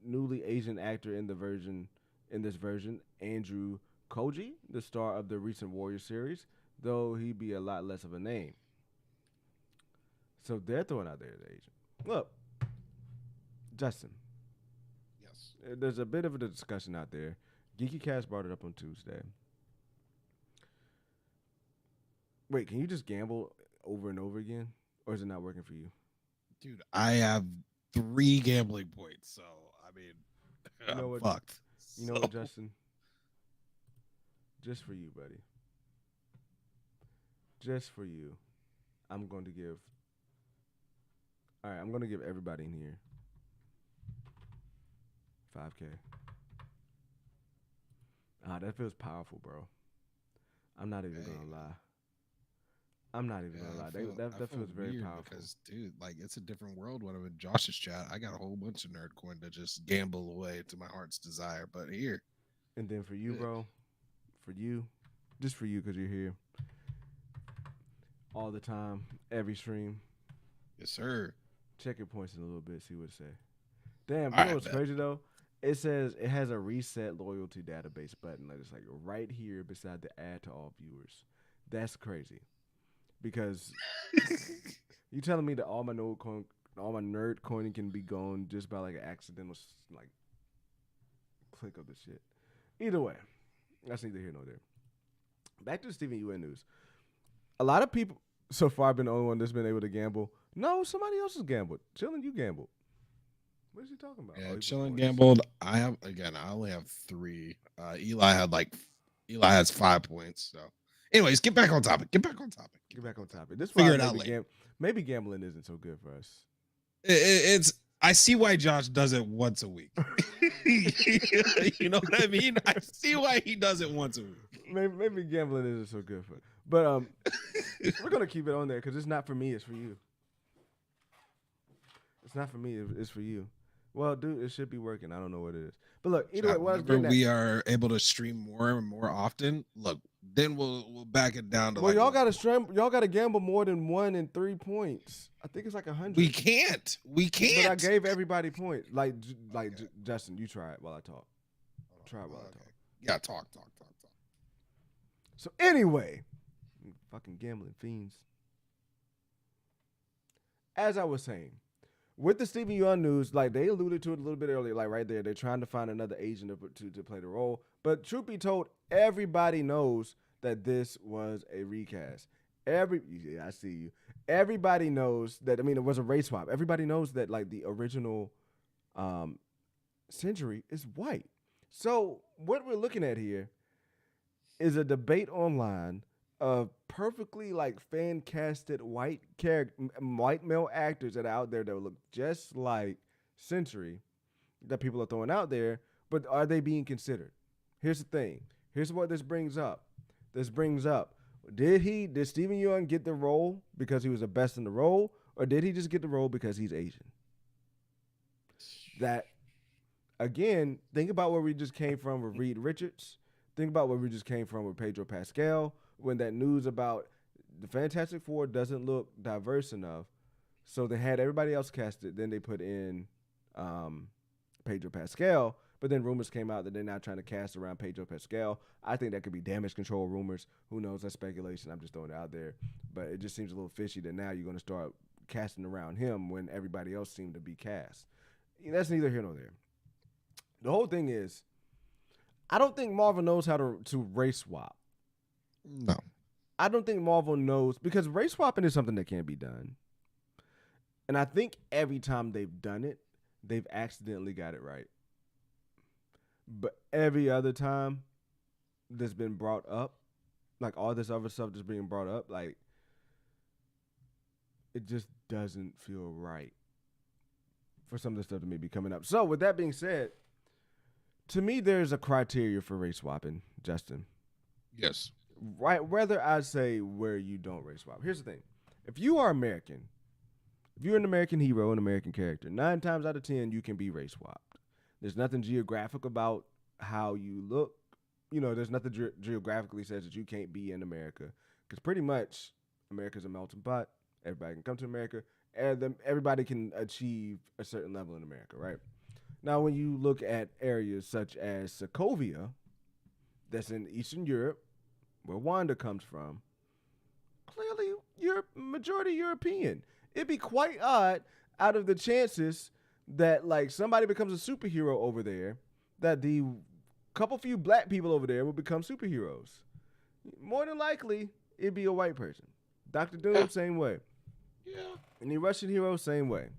newly Asian actor in this version, Andrew Koji, the star of the recent Warrior series, though he be a lot less of a name. So they're throwing out there the Asian. Look, Justin. Yes. There's a bit of a discussion out there. Geeky Cast brought it up on Tuesday. Wait, can you just gamble over and over again? Or is it not working for you? Dude, I have 3 gambling points, so, I mean, I'm fucked. You know what, Justin? Just for you, buddy. Just for you. I'm going to give everybody in here $5K. That feels powerful, bro. I'm not even gonna lie. That feels very powerful. Because, dude, it's a different world when I'm in Josh's chat. I got a whole bunch of nerd coin to just gamble away to my heart's desire. But here. And then for you, bro, just for you, because you're here all the time, every stream. Yes, sir. Check your points in a little bit, see what it say. Damn, you know what's crazy, though? It says it has a reset loyalty database button. It's right here beside the add to all viewers. That's crazy. Because you telling me that all my nerd coin can be gone just by an accidental click of the shit. Either way, that's neither here nor there. Back to the Stephen Ewan news. A lot of people so far have been the only one that's been able to gamble. No, somebody else has gambled. Chillin', you gambled. What is he talking about? Yeah, Chillin' gambled. I only have 3. Eli has 5 points. So, anyways, get back on topic. This figure it out later. Maybe gambling isn't so good for us. I see why Josh does it once a week. You know what I mean? I see why he does it once a week. Maybe gambling isn't so good for us. But we're gonna keep it on there because it's not for me, it's for you. It's not for me, it's for you. Well, dude, it should be working. I don't know what it is. But look, either way, whenever we are able to stream more and more often, look, then we'll back it down to y'all gotta stream, y'all gotta gamble more than 1 and 3 points. I think it's 100. We can't. But I gave everybody points. Justin, you try it while I talk. Try it while I talk. Yeah, talk. So anyway, fucking gambling fiends. As I was saying, with the Stephen Yeun news, they alluded to it a little bit earlier, right there, they're trying to find another agent to play the role. But truth be told, everybody knows that this was a recast. I see you. Everybody knows that. I mean, it was a race swap. Everybody knows that the original Um, Century is white. So what we're looking at here is a debate online of perfectly like fan casted white male actors that are out there that look just like Century that people are throwing out there, but are they being considered? Here's the thing. Here's what this brings up. This brings up, did Stephen Yeun get the role because he was the best in the role, or did he just get the role because he's Asian? That again, think about where we just came from with Reed Richards. Think about where we just came from with Pedro Pascal when that news about the Fantastic Four doesn't look diverse enough. So they had everybody else casted. Then they put in Pedro Pascal. But then rumors came out that they're now trying to cast around Pedro Pascal. I think that could be damage control rumors. Who knows? That's speculation. I'm just throwing it out there. But it just seems a little fishy that now you're going to start casting around him when everybody else seemed to be cast. That's neither here nor there. The whole thing is, I don't think Marvel knows how to race swap. No. I don't think Marvel knows, because race swapping is something that can be done. And I think every time they've done it, they've accidentally got it right. But every other time that's been brought up, like all this other stuff that's being brought up, like it just doesn't feel right for some of the stuff that may be coming up. So with that being said, to me, there's a criteria for race swapping, Justin. Yes. Right, whether I say where you don't race swap. Here's the thing. If you are American, if you're an American hero, an American character, 9 times out of 10, you can be race swapped. There's nothing geographic about how you look. You know, there's nothing geographically says that you can't be in America. Because pretty much, America's a melting pot. Everybody can come to America. And everybody can achieve a certain level in America, right? Now, when you look at areas such as Sokovia, that's in Eastern Europe, where Wanda comes from, clearly you're majority European. It'd be quite odd out of the chances that like somebody becomes a superhero over there, that the few black people over there will become superheroes. More than likely, it'd be a white person. Dr. Doom, same way. Yeah. Any Russian hero, same way.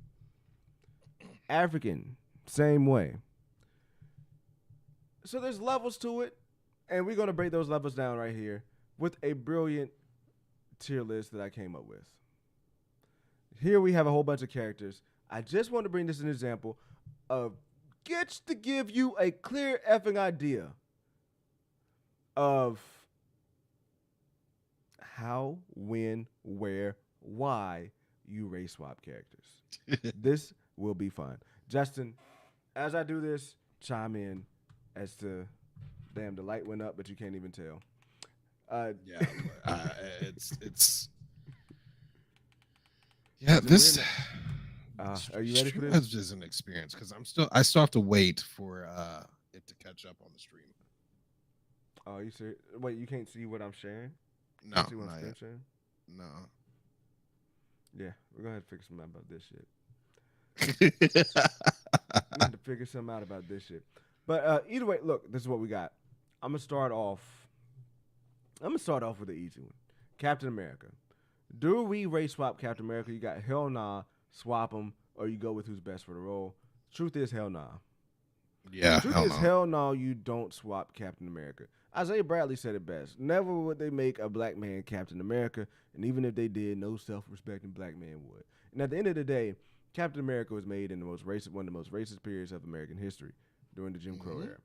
African, same way. So there's levels to it, and we're going to break those levels down right here with a brilliant tier list that I came up with. Here we have a whole bunch of characters. I just want to bring this as an example of gets to give you a clear effing idea of how, when, where, why you race swap characters. This will be fun. Justin, as I do this, chime in as to, damn, the light went up, but you can't even tell. This. Are you ready for this? It's just an experience because I still have to wait for it to catch up on the stream. Oh, you serious? Wait, you can't see what I'm sharing? No, see what not I'm yet. sharing? No. Yeah, we're gonna have to figure something out about this shit. We need to figure something out about this shit. But either way, look, this is what we got. I'm gonna start off with the easy one. Captain America. Do we race swap Captain America? You got hell nah, swap them, or you go with who's best for the role. Truth is hell nah. Yeah, Truth is hell no, you don't swap Captain America. Isaiah Bradley said it best. Never would they make a black man Captain America, and even if they did, no self-respecting black man would. And at the end of the day, Captain America was made in one of the most racist periods of American history during the Jim Crow era.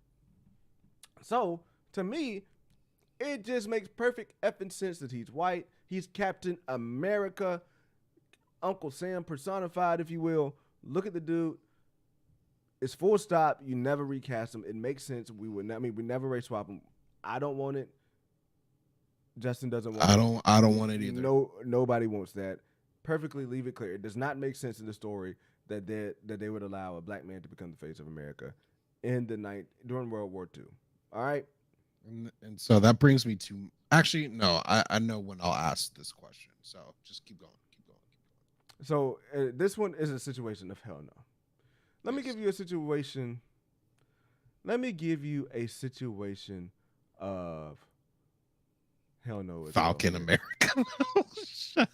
So, to me, it just makes perfect effing sense that he's white. He's Captain America, Uncle Sam personified, if you will. Look at the dude. It's full stop. You never recast him. It makes sense. We never race swap him. I don't want it. Justin doesn't want it. I don't want it either. No, nobody wants that. Perfectly leave it clear. It does not make sense in the story that they would allow a black man to become the face of America during World War II. All right. And so that brings me to actually no. I know when I'll ask this question. So just keep going. So this one is a situation of hell no. Let me give you a situation. Let me give you a situation of hell no. Falcon America.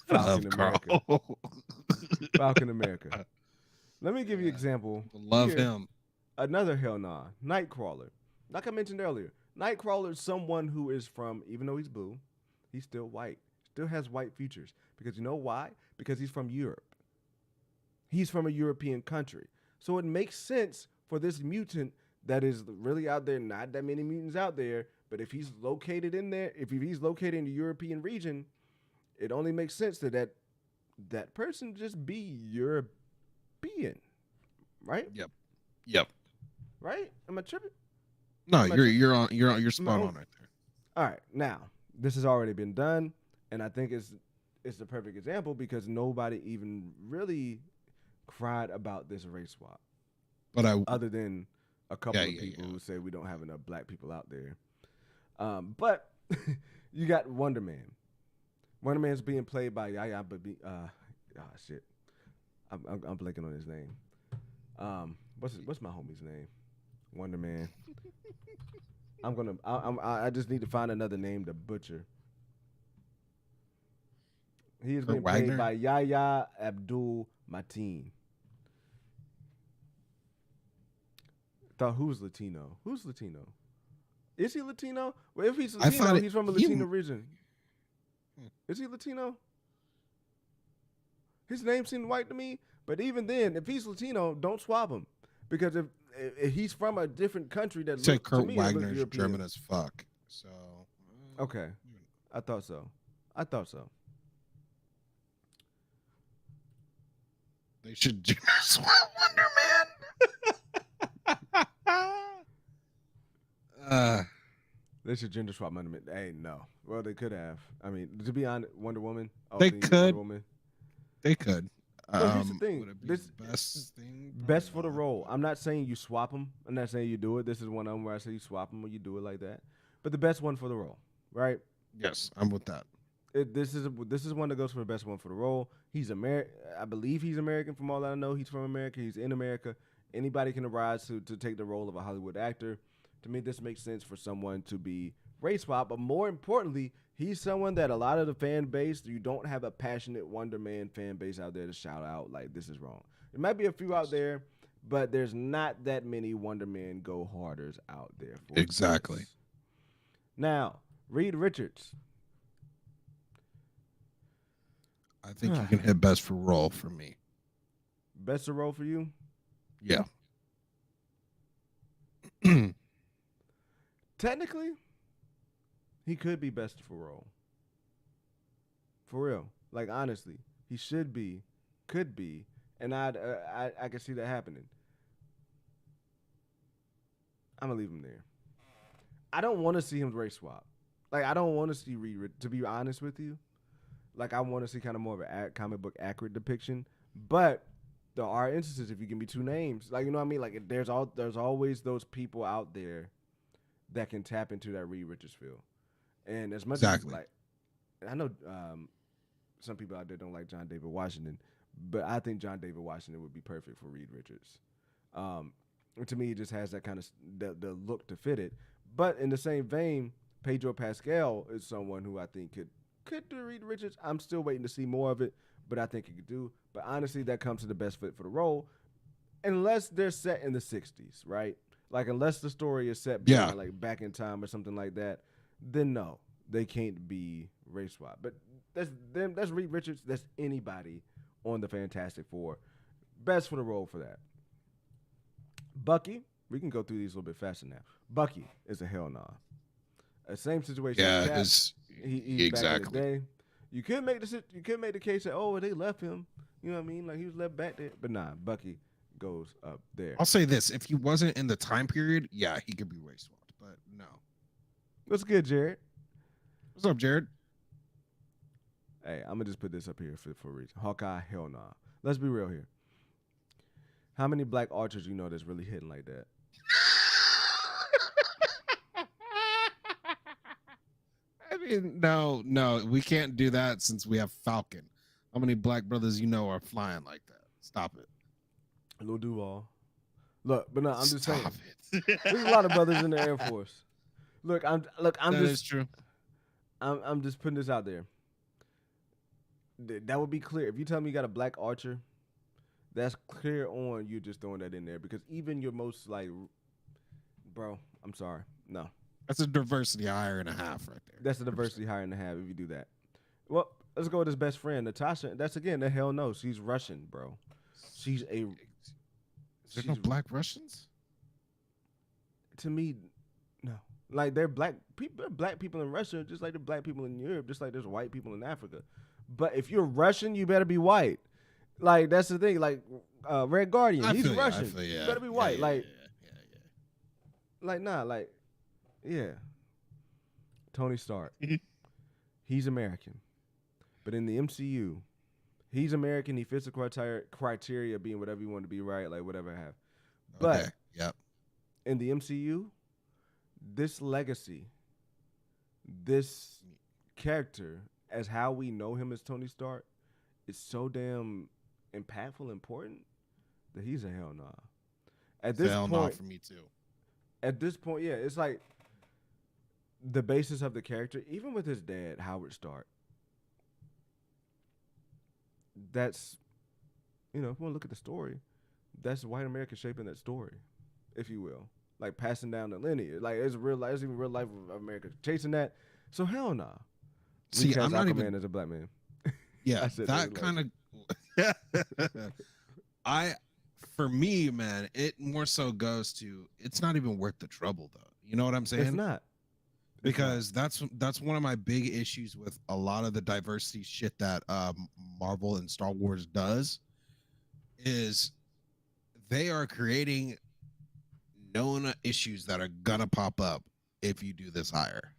Falcon America. Falcon America. Let me give you an example. Love him. Another hell nah. Nightcrawler. Like I mentioned earlier, Nightcrawler is someone who is from, even though he's blue, he's still white. Still has white features. Because you know why? Because he's from Europe. He's from a European country. So it makes sense for this mutant that is really out there, not that many mutants out there, but if he's located in there, if he's located in the European region, it only makes sense that person just be European. Right? Yep. Right? Am I tripping? No, you're spot on right there. All right. Now, this has already been done, and I think it's the perfect example because nobody even really cried about this race swap. But other than a couple of people who say we don't have enough black people out there. But you got Wonder Man. Wonder Man's being played by Yaya, but shit. I'm blanking on his name. What's my homie's name? Wonder Man. I just need to find another name to butcher. He is being played by Yahya Abdul Mateen. Thought who's Latino? Who's Latino? Is he Latino? Well, if he's Latino, he's from a Latino region. Is he Latino? His name seemed white to me, but even then, if he's Latino, don't swap him because if he's from a different country that looks Kurt Wagner's German as fuck. So okay, I thought so. They should do swap Wonder Man. They should gender swap Wonder Man. Hey, no. Well, they could have. I mean, to be honest, Wonder Woman. They could. They could. Here's the thing. Best for the role. I'm not saying you swap them. I'm not saying you do it. This is one of them where I say you swap them or you do it like that. But the best one for the role, right? Yes, I'm with that. This is one that goes for the best one for the role. He's American. I believe he's American. From all I know, he's from America. He's in America. Anybody can arise to take the role of a Hollywood actor. To me, this makes sense for someone to be race swap. But more importantly, he's someone that a lot of the fan base, you don't have a passionate Wonder Man fan base out there to shout out like this is wrong. There might be a few out there, but there's not that many Wonder Man go harders out there. Exactly. This. Now, Reed Richards. I think you can hit best for role for me. Best for role for you? Yeah. Technically, he could be best for role. For real. Like, honestly. He should be, could be, and I can see that happening. I'm going to leave him there. I don't want to see him race swap. Like, I don't want to see Reed, to be honest with you. Like, I want to see kind of more of a comic book accurate depiction. But there are instances if you give me two names. Like, you know what I mean? Like, there's always those people out there that can tap into that Reed Richards feel. And as much as, like, I know some people out there don't like John David Washington, but I think John David Washington would be perfect for Reed Richards. To me, he just has that kind of the look to fit it. But in the same vein, Pedro Pascal is someone who I think could do Reed Richards. I'm still waiting to see more of it, but I think he could do. But honestly, that comes to the best fit for the role, unless they're set in the 60s, right? Like, unless the story is set like back in time or something like that, then no, they can't be race swap. But that's Reed Richards. That's anybody on the Fantastic Four. Best for the role for that. Bucky, we can go through these a little bit faster now. Bucky is a hell nah. Same situation. Yeah, he's exactly. Back in the day. You could make the case that they left him. You know what I mean? Like, he was left back there, but nah, Bucky goes up there. I'll say this: if he wasn't in the time period, yeah, he could be race swapped. But no. What's good, Jared? What's up, Jared? Hey, I'm gonna just put this up here for a reason. Hawkeye, hell nah. Let's be real here. How many black archers you know that's really hitting like that? I mean, no, we can't do that since we have Falcon. How many black brothers you know are flying like that? Stop it. Lil Duval. Look, but no, I'm just saying. It. There's a lot of brothers in the Air Force. I'm that just. Is true. I'm just putting this out there. That would be clear. If you tell me you got a black archer, That's clear on you just throwing that in there because even your most like, bro, I'm sorry, no, That's a diversity hire and a half right there. that's a diversity hire and a half if you do that. Well, let's go with his best friend, Natasha. That's again, the hell no. She's Russian, bro. She's a. Is there no black Russians? To me, no. Like they're black people. They're black people in Russia, just like the black people in Europe, just like there's white people in Africa. But if you're Russian, you better be white. Like that's the thing. Like Red Guardian, he's Russian. You better be white. Like nah, like yeah. Tony Stark, he's American, but in the MCU, he's American. He fits the criteria of being whatever you want to be, right? Like whatever I have. But in the MCU, this legacy, this character, as how we know him as Tony Stark, is so damn impactful, important that he's a hell nah. At this hell point, nah for me too. At this point, yeah, it's like the basis of the character, even with his dad, Howard Stark. That's, if you want to look at the story, that's white America shaping that story, if you will. Like passing down the lineage. Like it's real life, it's even real life of America chasing that. So hell nah. See, I'm not even as a black man. Yeah, that kind of for me, man, it more so goes to it's not even worth the trouble though. You know what I'm saying? It's not. Because that's one of my big issues with a lot of the diversity shit that Marvel and Star Wars does is they are creating known issues that are gonna pop up if you do this hire.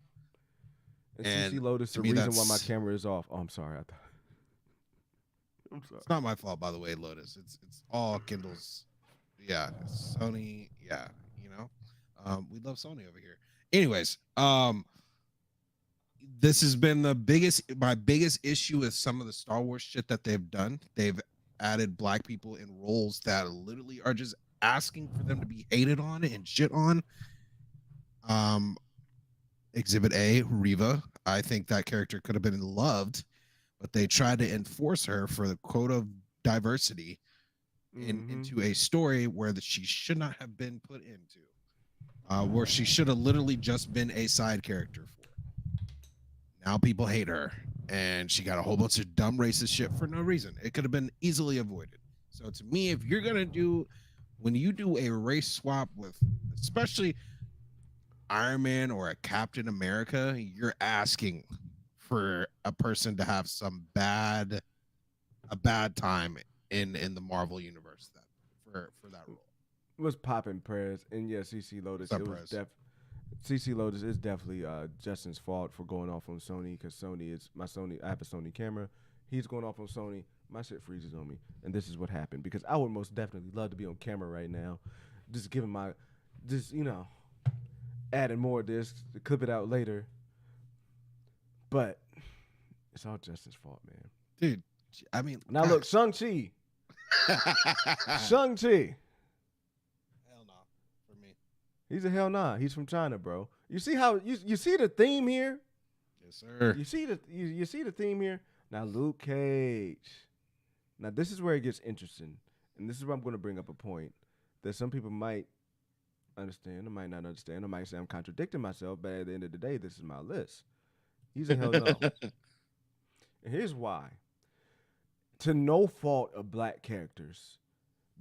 And CC Lotus, the reason why my camera is off. Oh, I'm sorry. I'm sorry. It's not my fault, by the way, Lotus. It's all Kindle's. Yeah, it's Sony. Yeah, we love Sony over here. Anyways, this has been my biggest issue with some of the Star Wars shit that they've done. They've added black people in roles that literally are just asking for them to be hated on and shit on. Exhibit A, Reva. I think that character could have been loved, but they tried to enforce her for the quota of diversity into a story where she should not have been put into. Where she should have literally just been a side character for. Now people hate her, and she got a whole bunch of dumb racist shit for no reason. It could have been easily avoided. So to me, if you're gonna when you do a race swap with, especially Iron Man or a Captain America, you're asking for a person to have a bad time in the Marvel universe for that role. Was popping prayers, and yeah, CC Lotus. CC Lotus is definitely Justin's fault for going off on Sony because Sony is my Sony. I have a Sony camera. He's going off on Sony. My shit freezes on me, and this is what happened because I would most definitely love to be on camera right now, just giving adding more of this to clip it out later. But it's all Justin's fault, man. Dude, I mean, now look, Shang-Chi. Shang-Chi. He's a hell nah. He's from China, bro. You see how you see the theme here? Yes, sir. You see the theme here? Now Luke Cage. Now this is where it gets interesting. And this is where I'm going to bring up a point that some people might understand or might not understand. I might say I'm contradicting myself, but at the end of the day, this is my list. He's a hell no. And here's why. To no fault of black characters,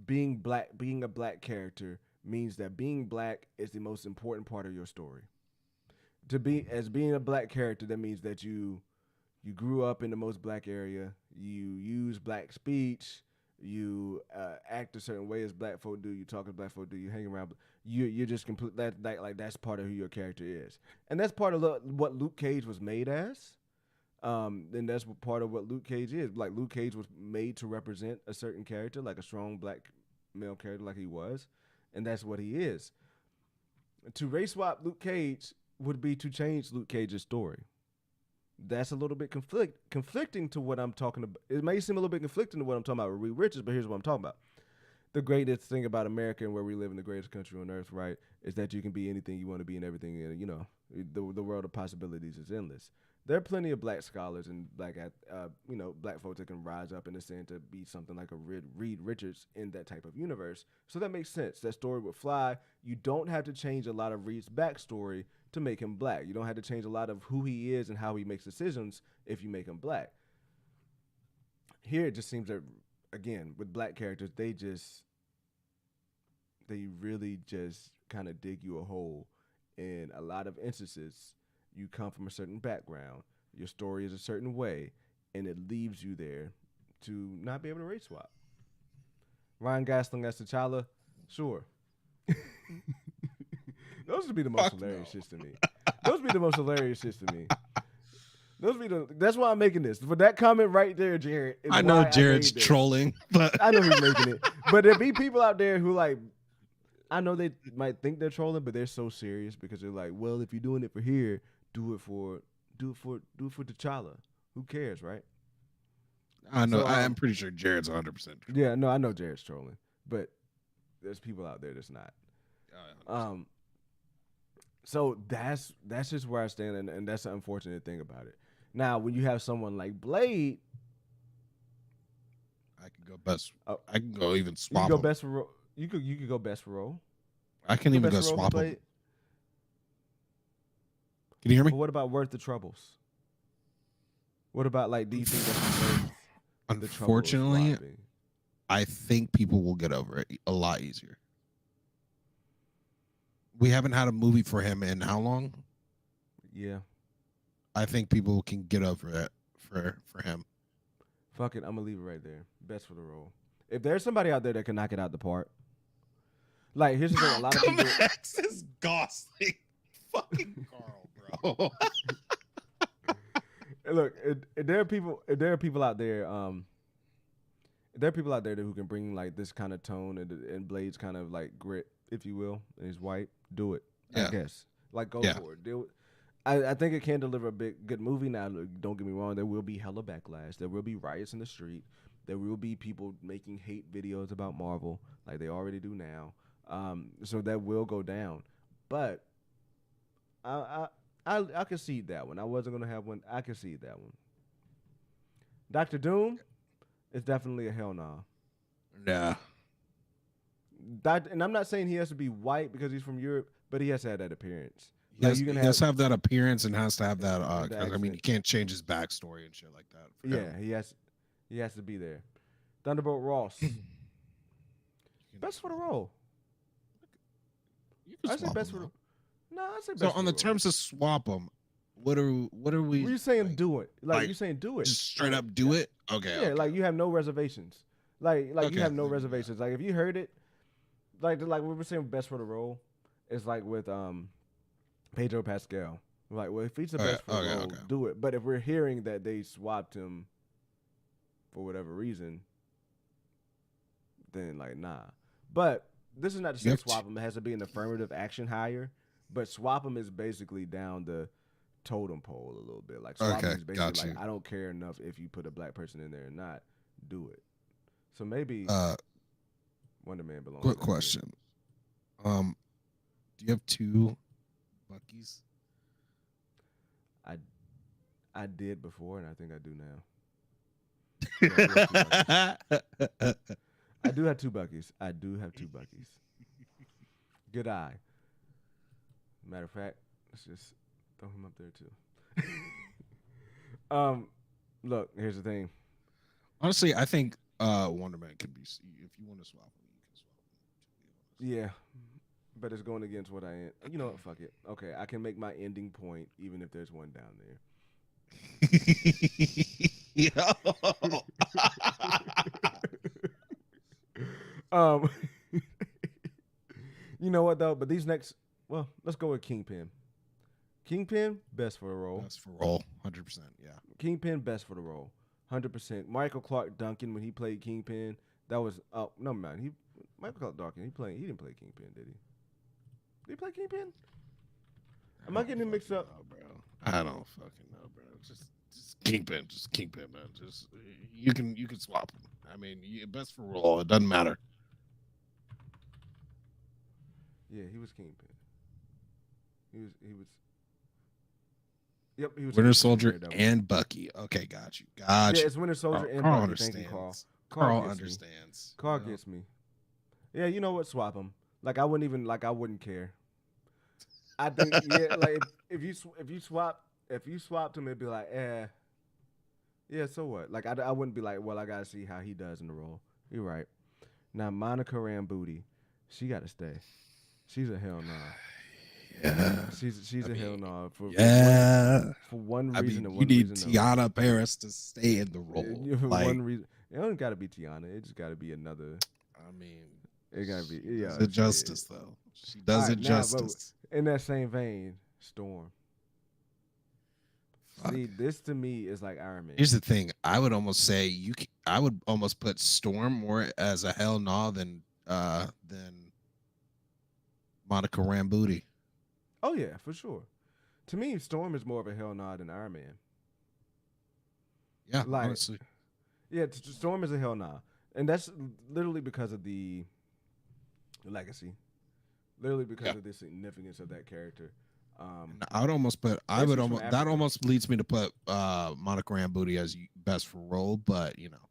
being a black character means that being black is the most important part of your story. Being a black character, that means that you grew up in the most black area, you use black speech, you act a certain way as black folk do, you talk as black folk do, you hang around, you're just complete that's part of who your character is, and that's part of what Luke Cage was made as. And that's part of what Luke Cage is. Like Luke Cage was made to represent a certain character, like a strong black male character, like he was. And that's what he is. To race swap Luke Cage would be to change Luke Cage's story. That's a little bit conflicting to what I'm talking about. It may seem a little bit conflicting to what I'm talking about with Reed Richards, but here's what I'm talking about. The greatest thing about America and where we live in the greatest country on earth, right, is that you can be anything you want to be and everything. The world of possibilities is endless. there are plenty of black scholars and black folks that can rise up in the scene to be something like a Reed Richards in that type of universe. So that makes sense. That story would fly. You don't have to change a lot of Reed's backstory to make him black. You don't have to change a lot of who he is and how he makes decisions if you make him black. Here it just seems that, again, with black characters, they really just kind of dig you a hole. In a lot of instances, you come from a certain background, your story is a certain way, and it leaves you there to not be able to race swap. Ryan Gosling as T'Challa, sure. Those would be the most hilarious shits to me. Those would be the most hilarious shits to me. That's why I'm making this. For that comment right there, Jared. I know Jared's trolling, but I know he's making it. But there be people out there who like, I know they might think they're trolling, but they're so serious because they're like, well, if you're doing it for here, do it for T'Challa. Who cares, right? I know. So, I'm pretty sure Jared's 100%. Yeah, no, I know Jared's trolling, but there's people out there that's not. So that's just where I stand, and that's the unfortunate thing about it. Now, when you have someone like Blade, I can go best. I can go even swap. You can go best for. You could go best for role. I can even go swap them. Can you hear me? But what about worth the troubles? What about like? Do you think that's worth Unfortunately, I think people will get over it a lot easier. We haven't had a movie for him in how long? Yeah. I think people can get over it for him. Fuck it, I'm gonna leave it right there. Best for the role. If there's somebody out there that can knock it out the park, like here's the thing: a lot of people. X is Gosling, fucking Carl, bro. Look, if there are people out there, there are people out there who can bring like this kind of tone and Blade's kind of like grit, if you will, and he's white. Do it, I guess. Like go for it. Do it. I think it can deliver a good movie. Now, don't get me wrong. There will be hella backlash. There will be riots in the street. There will be people making hate videos about Marvel, like they already do now. So that will go down. But I concede that one. I wasn't gonna have one. I concede that one. Dr. Doom is definitely a hell nah. Yeah. And I'm not saying he has to be white because he's from Europe, but he has to have that appearance. He has to have that appearance and has to have that. I mean, you can't change his backstory and shit like that. Yeah, he has to be there. Thunderbolt Ross, best for the role. I say best for the. No, I say best. So on the terms of swap them, what are we? What are you saying? Do it. Like you saying do it. Just straight up do it. Okay. Yeah, okay. Like you have no reservations. Like you have no reservations. Like if you heard it, like we were saying, best for the role, it's like with Pedro Pascal. Like, well, if he's the best for the role, do it. But if we're hearing that they swapped him for whatever reason, then like nah. But this is not to say swap him. It has to be an affirmative action hire. But swap him is basically down the totem pole a little bit. Like swap him is basically like I don't care enough if you put a black person in there or not. Do it. So maybe Wonder Man belongs. Quick question. Do you have two Buckies? I did before, and I think I do now. I do have two Buckies. Good eye. Matter of fact, let's just throw him up there too. Look, here's the thing. Honestly, I think Wonder Man could be. If you want to swap him, you can swap him. Yeah, but it's going against what I am. You know what? Fuck it. Okay, I can make my ending point even if there's one down there. You know what though? But these next, well, let's go with Kingpin. Kingpin, best for the role. Best for role, 100%. Yeah. Kingpin, best for the role, 100%. Michael Clark Duncan when he played Kingpin, that was no man. Michael Clark Duncan, he didn't play Kingpin, did he? Did he play Kingpin? Am I getting him mixed up? No, bro. I don't fucking know, bro. Just Kingpin, man. Just you can swap him. I mean, best for role. It doesn't matter. Yeah, he was Kingpin. He was. Yep, he was Winter in Soldier Daredevil. and Bucky. Okay, got you. Yeah, it's Winter Soldier and Carl Bucky. understands. Thank you, Carl. Carl gets understands. Me. Carl gets me. Yeah, you know what? Swap them. Like I wouldn't care. I think like if you swapped him, it'd be like, yeah, so what? Like I wouldn't be like, well, I gotta see how he does in the role. You're right. Now Monica Rambeau, she gotta stay. She's a hell no. Yeah, she's a hell no for one reason and you one need reason. Tiana Paris to stay in the role. For like, one reason, it don't gotta be Tiana. It just gotta be another. I mean, it gotta be does it justice though. She does it justice. In that same vein, Storm. Fuck. See, this to me is like Iron Man. Here's the thing: I would almost say I would almost put Storm more as a hell no than Monica Rambeau. Oh yeah, for sure. To me, Storm is more of a hell no than Iron Man. Yeah, like, honestly. Yeah, Storm is a hell no, and that's literally because of the legacy. Literally because of the significance of that character. I would almost put. That almost leads me to put Monica Rambeau as best for role, but you know.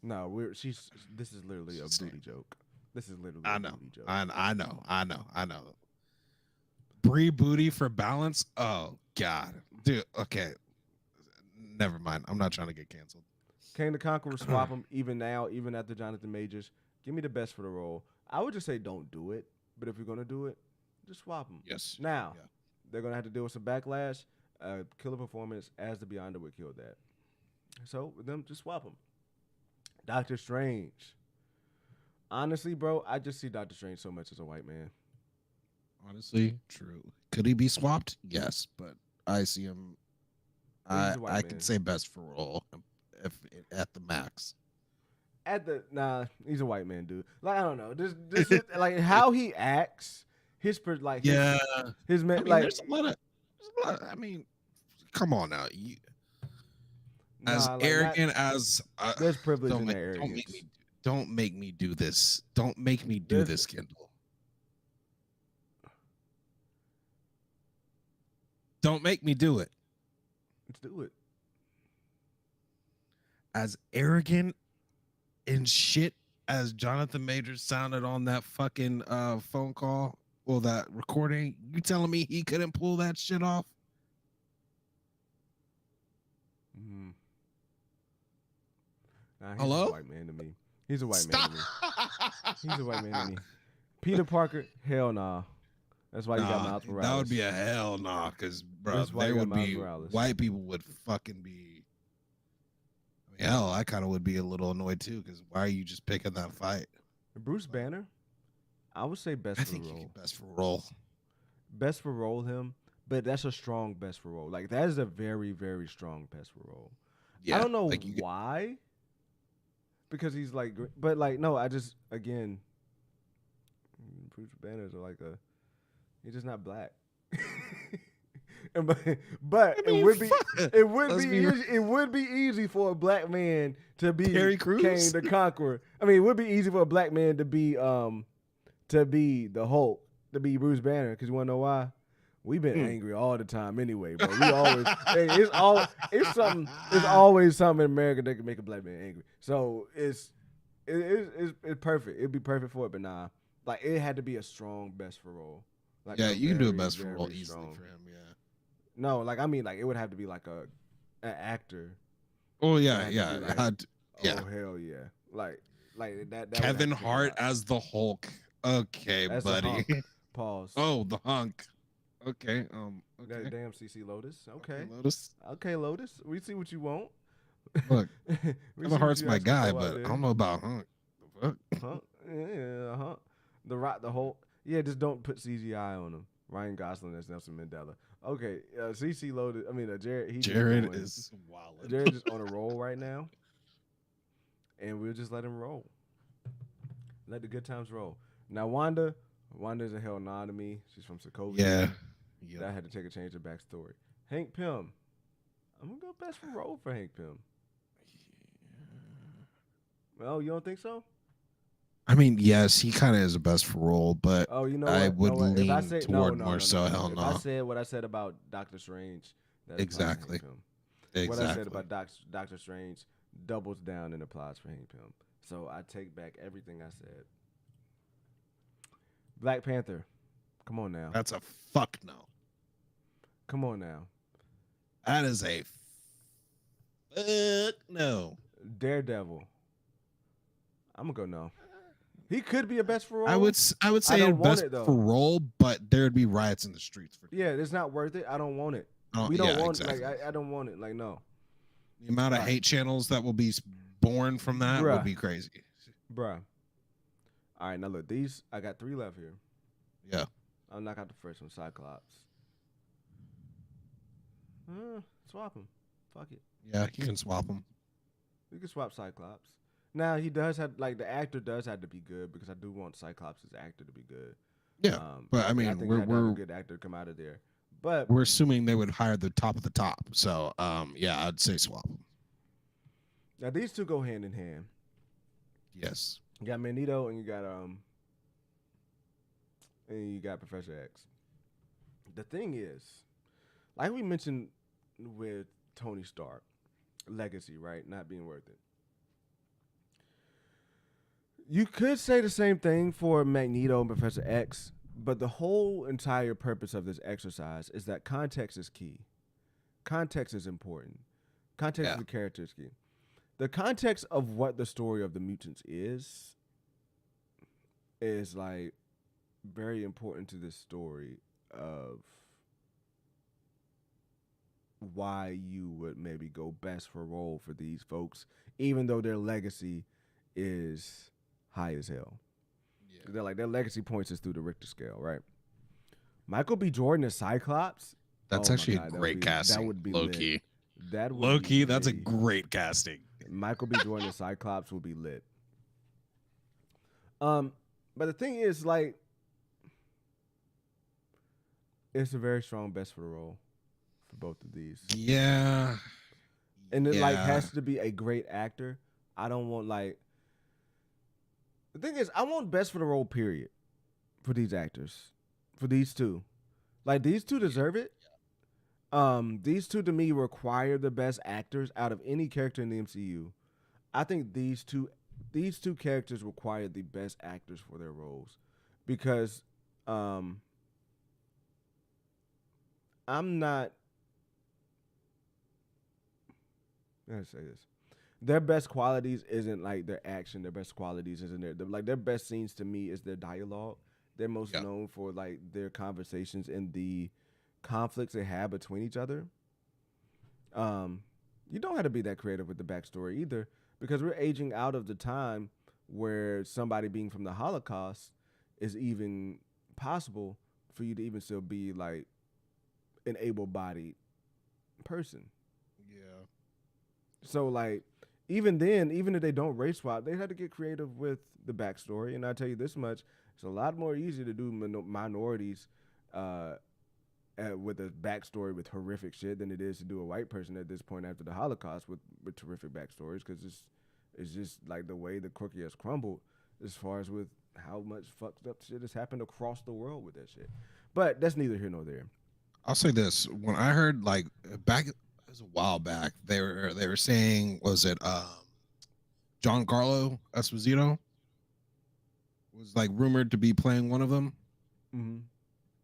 No, this is literally a booty joke. This is literally a booty joke. I know. Brie Booty for balance. Oh God, dude. Okay, never mind. I'm not trying to get canceled. King the Conqueror, swap him even now, even after Jonathan Majors. Give me the best for the role. I would just say don't do it, but if you're gonna do it, just swap him. Yes. Now they're gonna have to deal with some backlash. Killer performance as the Beyonder would kill that. So with them, just swap him. Doctor Strange. Honestly, bro, I just see Doctor Strange so much as a white man. Honestly, true. Could he be swapped? Yes, but I see him. I could say best for role if at the max. He's a white man, dude. Like I don't know, this like how he acts, his man. There's a lot of. I mean, come on now. Arrogant as there's privilege in their arrogance. Don't make me do this. Don't make me do this, Kendall. Don't make me do it. Let's do it. As arrogant and shit as Jonathan Majors sounded on that fucking phone call or that recording, you telling me he couldn't pull that shit off? Nah, he's Hello? a white man to me. He's a white man to me. He's a white man to me. Peter Parker, hell nah. That's why you got Miles Morales. That would be a hell nah, because bro, there would be white people would fucking be. I mean, hell, I kind of would be a little annoyed too, because why are you just picking that fight? Bruce Banner, I would say best for role. Best for role. Best for role him, but that's a strong best for role. Like that is a very, very strong best for role. Yeah, I don't know why. Because he's like, but like, no, I just again, Bruce Banner's like he's just not black. but I mean, it would be easy for a black man to be King the Conqueror. I mean, it would be easy for a black man to be the Hulk, to be Bruce Banner. Because you want to know why? We've been angry all the time anyway, bro. We always it's always something in America that can make a black man angry. So it's perfect. It'd be perfect for it, but nah, like it had to be a strong best for role. Like you can do a best for role easily for him. Yeah. No, like I mean, like it would have to be like an actor. Oh yeah. Oh hell yeah! Like that. Kevin Hart as the Hulk. Okay, that's buddy. Pause. Oh, the hunk. Okay. That damn CC Lotus. Okay. Lotus. Okay, Lotus. We see what you want. Look, Kevin Hart's my guy, but I don't know about Hunk. Hunk? Yeah, Hunk. The Rock, the Hulk. Yeah, just don't put CGI on him. Ryan Gosling as Nelson Mandela. Okay, CC Lotus. I mean, Jared. Jared is wild. Jared's just on a roll right now, and we'll just let him roll. Let the good times roll. Now, Wanda's a hell nah to me. She's from Sokovia. Yeah. That had to take a change of backstory. Hank Pym. I'm going to go best for role for Hank Pym. Well, you don't think so? I mean, yes, he kind of is a best for role, but I would lean toward more so hell no. If I said what I said about Doctor Strange, That's Exactly. Hank Pym. Exactly. What I said about Doctor Strange doubles down and applies for Hank Pym. So I take back everything I said. Black Panther. Come on now. That's a fuck no. Come on now. That is a fuck no. Daredevil. I'm gonna go no. He could be a best for role. I would say don't want best it, though. for role, but there'd be riots in the streets for Yeah, it's not worth it. I don't want it. Oh, We don't yeah, want exactly. it. Like I don't want it. Like no. The amount of hate channels that will be born from that would be crazy. Bruh. All right, now look, these I got 3 left here. Yeah. I'll knock out the first one, Cyclops. Swap him. Fuck it. Yeah, you can swap them. You can swap Cyclops. Now he does have the actor does have to be good because I do want Cyclops' actor to be good. Yeah, but I mean, I think we're a good actor to come out of there. But we're assuming they would hire the top of the top. So yeah, I'd say swap them. now these two go hand in hand. Yes. You got Magneto and you got Professor X. The thing is, like we mentioned with Tony Stark, legacy, right? Not being worth it. You could say the same thing for Magneto and Professor X, but the whole entire purpose of this exercise is that context is key. Context is important. Context of the character is key. The context of what the story of the mutants is like very important to this story of why you would maybe go best for role for these folks, even though their legacy is high as hell. Yeah. They're like their legacy points is through the Richter scale, right? Michael B. Jordan as Cyclops. That's actually a great casting. That would be low key. That would low key. Be that's a great casting. Michael B. Jordan as Cyclops will be lit. But the thing is, like, it's a very strong best for the role for both of these. Yeah. And it like has to be a great actor. I don't want like. The thing is, I want best for the role, period, for these actors, for these two. Like, these two deserve it. These two, to me, require the best actors out of any character in the MCU. I think these two characters require the best actors for their roles. Because I'm not... Let's say this. Their best qualities isn't like their action. Their best qualities isn't their best scenes to me is their dialogue. They're most known for like their conversations and the conflicts they have between each other. You don't have to be that creative with the backstory either, because we're aging out of the time where somebody being from the Holocaust is even possible for you to even still be like an able-bodied person. Yeah. So like, even then, even if they don't race swap, they had to get creative with the backstory. And I tell you this much, it's a lot more easy to do minorities with a backstory with horrific shit than it is to do a white person at this point after the Holocaust with terrific backstories, because it's just like the way the cookie has crumbled as far as with how much fucked up shit has happened across the world with that shit. But that's neither here nor there. I'll say this. When I heard like back... It was a while back. They were saying, was it Giancarlo Esposito was like rumored to be playing one of them. Mm-hmm.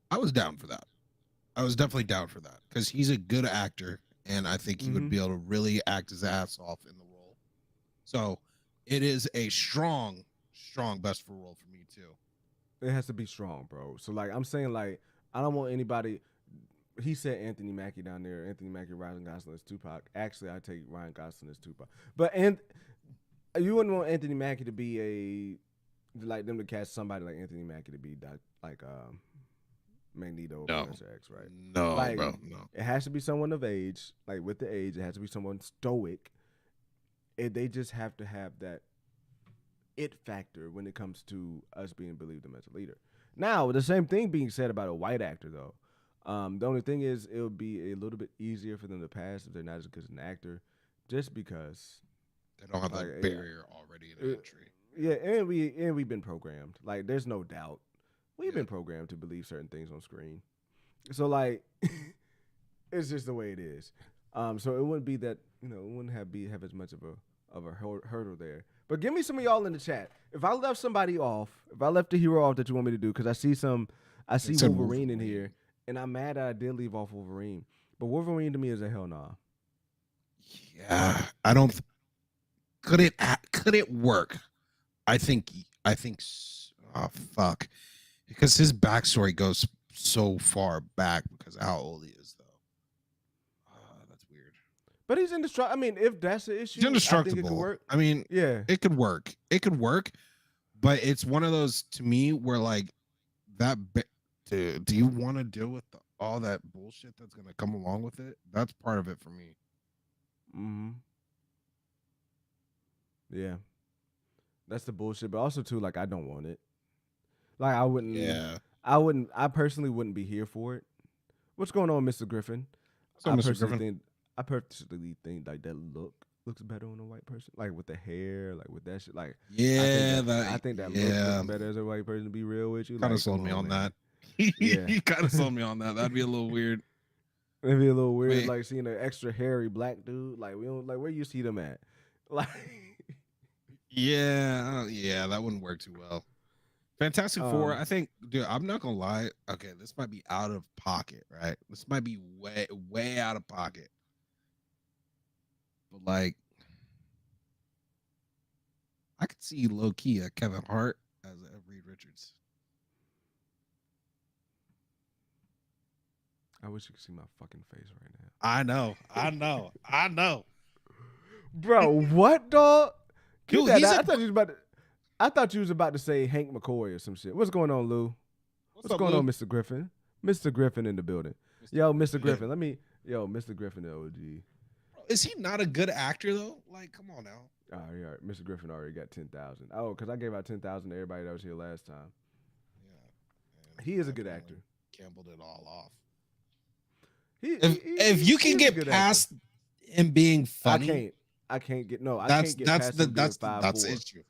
I was down for that. I was definitely down for that because he's a good actor, and I think he would be able to really act his ass off in the role. So it is a strong best for role for me too. It has to be strong, bro. So like I'm saying, like I don't want anybody. He said Anthony Mackie down there. Anthony Mackie, Ryan Gosling as Tupac. Actually, I take Ryan Gosling as Tupac. But you wouldn't want Anthony Mackie to be like them to cast somebody like Anthony Mackie to be like Magneto or Professor X, right? No, like, bro, no. It has to be someone of age, like with the age. It has to be someone stoic. And they just have to have that it factor when it comes to us being believed them as a leader. Now, the same thing being said about a white actor, though. The only thing is, it would be a little bit easier for them to pass if they're not as good as an actor, just because they don't have that barrier already in entry. Yeah, and we've been programmed. Like, there's no doubt we've been programmed to believe certain things on screen. So, like, It's just the way it is. So it wouldn't be that it wouldn't have as much of a hurdle there. But give me some of y'all in the chat. If I left somebody off, if I left the hero off that you want me to do, because I see Wolverine in here, and I'm mad that I did leave off Wolverine. But Wolverine to me is a hell nah. Yeah, I don't. Could it work? I think. Oh fuck, because his backstory goes so far back because of how old he is, though. That's weird. But he's indestructible. I mean, if that's the issue, He's indestructible. I think it could work. I mean, yeah, it could work. It could work, but it's one of those to me where like that. Do you want to deal with all that bullshit that's gonna come along with it? That's part of it for me. Mm-hmm. Yeah, that's the bullshit. But also too, like I don't want it. Like I wouldn't. Yeah. I personally wouldn't be here for it. What's going on, Mr. Griffin? I personally think like that looks better on a white person, like with the hair, like with that shit. Like I think that looks better as a white person. To be real with you, kind of like, sold me on that. Yeah, you kind of sold me on that. That'd be a little weird. It'd be a little weird, like seeing an extra hairy black dude. Like we don't like where you see them at. Like, yeah, that wouldn't work too well. Fantastic Four, I think, dude, I'm not gonna lie. Okay, this might be out of pocket, right? This might be way out of pocket. But like, I could see low key a Kevin Hart as a Reed Richards. I wish you could see my fucking face right now. I know. Bro, what dog? Dude, I thought you was about to say Hank McCoy or some shit. What's going on, Lou? What's up, going Lou? on, Mr. Griffin? Mr. Griffin in the building. Mr. Griffin, Mr. Griffin, the OG. Is he not a good actor though? Like, come on now. All right. Mr. Griffin already got 10,000. Oh, because I gave out 10,000 to everybody that was here last time. Yeah. He is a good actor. Gambled it all off. If you can get past him being funny, I can't get past him being 5'4". That's the issue.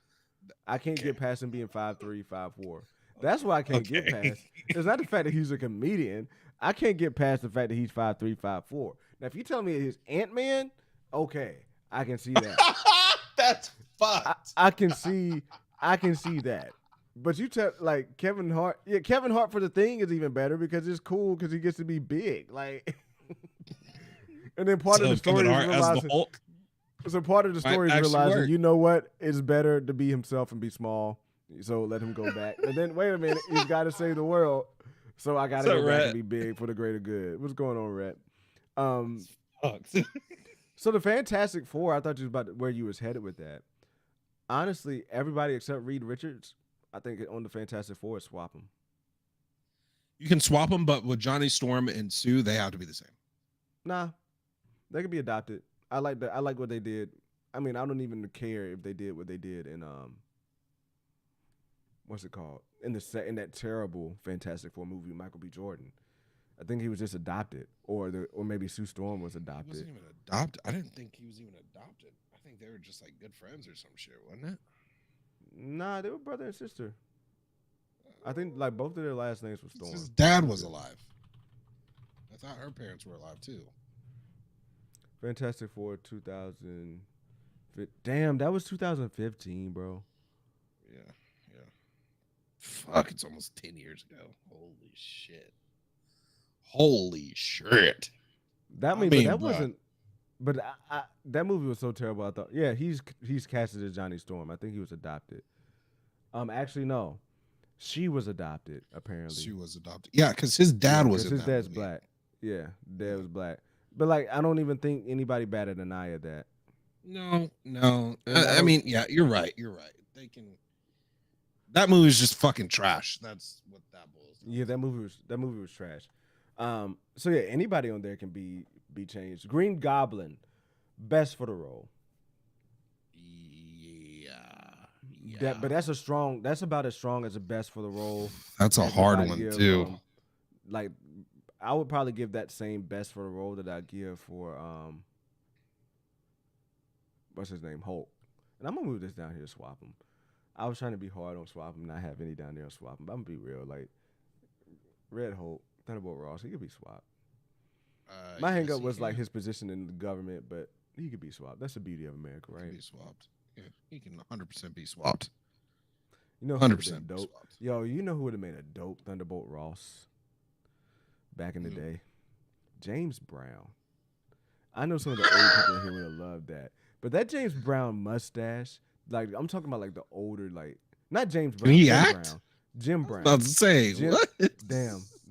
I can't get past him being 5'3", 5'4". That's why I can't get past. It's not the fact that he's a comedian. I can't get past the fact that he's 5'3", 5'4". Now, if you tell me he's Ant-Man, okay, I can see that. That's fucked. I can see that. But you tell like Kevin Hart. Yeah, Kevin Hart for The Thing is even better because it's cool because he gets to be big. Like, and then part of the story is realizing. So part of the story is realizing, you know what? It's better to be himself and be small. So let him go back. And then wait a minute, he's got to save the world. So I got to go back and be big for the greater good. What's going on, Rhett? So the Fantastic Four, I thought you was where you was headed with that. Honestly, everybody except Reed Richards, I think on the Fantastic Four, swap them. You can swap them, but with Johnny Storm and Sue, they have to be the same. Nah, they could be adopted. I like what they did. I mean, I don't even care if they did what they did in what's it called? In that terrible Fantastic Four movie, Michael B. Jordan. I think he was just adopted, or maybe Sue Storm was adopted. He wasn't even adopted. I didn't think he was even adopted. I think they were just like good friends or some shit, wasn't it? Nah, they were brother and sister. I think like both of their last names were Storm. His dad was alive. I thought her parents were alive too. Fantastic Four 2000. Damn, that was 2015, bro. Yeah. Fuck, it's almost 10 years ago. Holy shit. That wasn't. But that movie was so terrible. I thought, yeah, he's casted as Johnny Storm. I think he was adopted. Actually, no, she was adopted. Apparently, she was adopted. Yeah, because his dad was. His dad's black. Yeah, dad was black. But like, I don't even think anybody batted an eye at that. No. I mean, yeah, you're right. They can. That movie is just fucking trash. That's what that was. Yeah, that movie was trash. So yeah, anybody on there can be changed. Green Goblin, best for the role. Yeah. But that's about as strong as the best for the role. That's a hard one too. Like, I would probably give that same best for the role that I give for what's his name, Hulk. And I'm gonna move this down here, swap him. I was trying to be hard on swap him, not have any down there on swap him. But I'm gonna be real, like Red Hulk, Thunderbolt Ross, he could be swapped. My hang yes, up was he like can. his position in the government, but he could be swapped. That's the beauty of America, He can right? be swapped. Yeah, he can 100% be swapped. You know who would have been 100% be dope? swapped. Yo, you know who would have made a dope Thunderbolt Ross back in the Who? day? James Brown. I know some of the old people in here would have loved that. But that James Brown mustache, like I'm talking about like the older, like not James Can Brown, he Jim act? Brown. Jim I was Brown. about to say Jim what?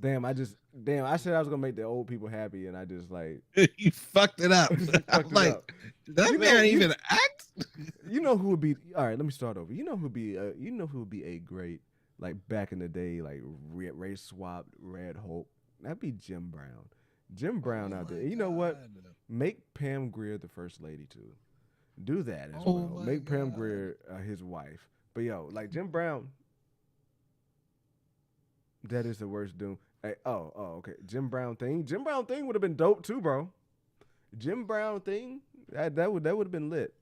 damn, I said I was gonna make the old people happy and I just like You fucked it up. fucked I'm it like, up. did that You know, man you- even act? You know who would be all right, let me start over. You know who would be a great like back in the day, like race swapped Red Hulk. That'd be Jim Brown. Jim Brown Oh out there. my You know what? God. Make Pam Grier the first lady too. Do that as Oh well. my Make Pam God. Grier his wife. But yo, like Jim Brown, that is the worst doom. Hey, okay. Jim Brown thing would have been dope too, bro. Jim Brown thing that would have been lit.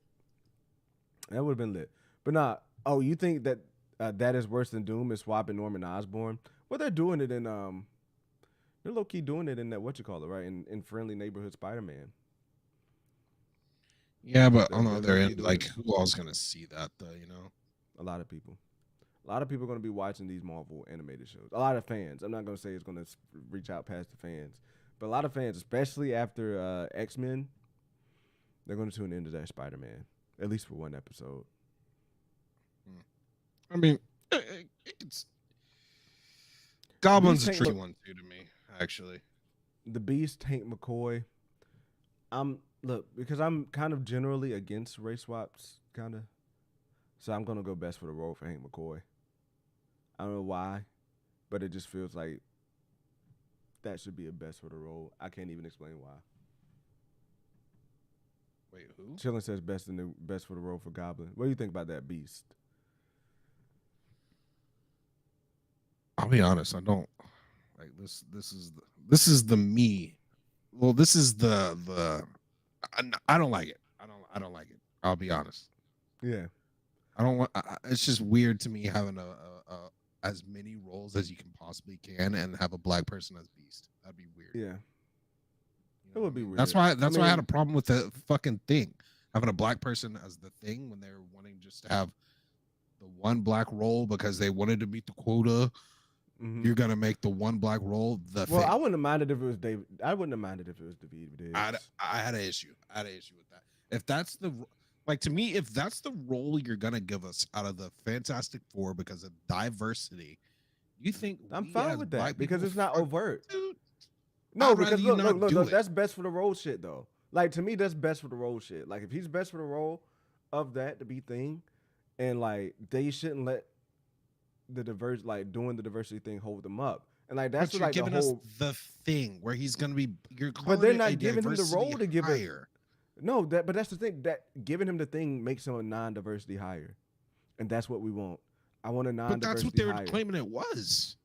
That would have been lit. But nah. Oh, you think that that is worse than Doom is swapping Norman Osborn? Well, they're doing it in they're low key doing it in that right in Friendly Neighborhood Spider-Man. Yeah, but on the They're other low-key end, doing like, it. who all's gonna see that though? You know? A lot of people. A lot of people are going to be watching these Marvel animated shows. A lot of fans. I'm not going to say it's going to reach out past the fans. But a lot of fans, especially after X-Men, they're going to tune into that Spider-Man, at least for one episode. I mean, it's Goblin's a Beast tricky ain't- one too to me, actually. The Beast, Hank McCoy. Because I'm kind of generally against race swaps, kind of. So I'm going to go best for the role for Hank McCoy. I don't know why, but it just feels like that should be a best for the role. I can't even explain why. Wait, who? Chillin says best for the role for Goblin. What do you think about that Beast? I'll be honest. I don't like this. This is the me. Well, this is the. I don't like it. I don't like it. I'll be honest. Yeah. I don't want. It's just weird to me having a as many roles as you can possibly can and have a black person as Beast. That'd be weird. Yeah. You know It would be what I mean? weird. That's why. That's why I had a mean- problem with the fucking thing. Having a black person as the thing when they're wanting just to have the one black role because they wanted to meet the quota. Mhm. You're gonna make the one black role the Well, thing. I wouldn't have minded if it was David. I wouldn't have minded if it was David Diggs. I had an issue. I had an issue with that. If that's the like to me, if that's the role you're gonna give us out of the Fantastic Four because of diversity, you think I'm we fine as with black that because people it's not fuck- overt. Dude, No, I'd because rather you not do look, it. that's best for the role shit though. Like to me, that's best for the role shit. Like if he's best for the role of that to be thing, and like they shouldn't let the doing the diversity thing hold them up. And like that's but what, you're like giving the whole. us the thing where he's gonna be. You're But calling they're it not a giving him the role diversity to give it. hire. No, but that's the thing. That giving him the thing makes him a non-diversity hire, and that's what we want. I want a But non-diversity that's what they were hire. claiming it was.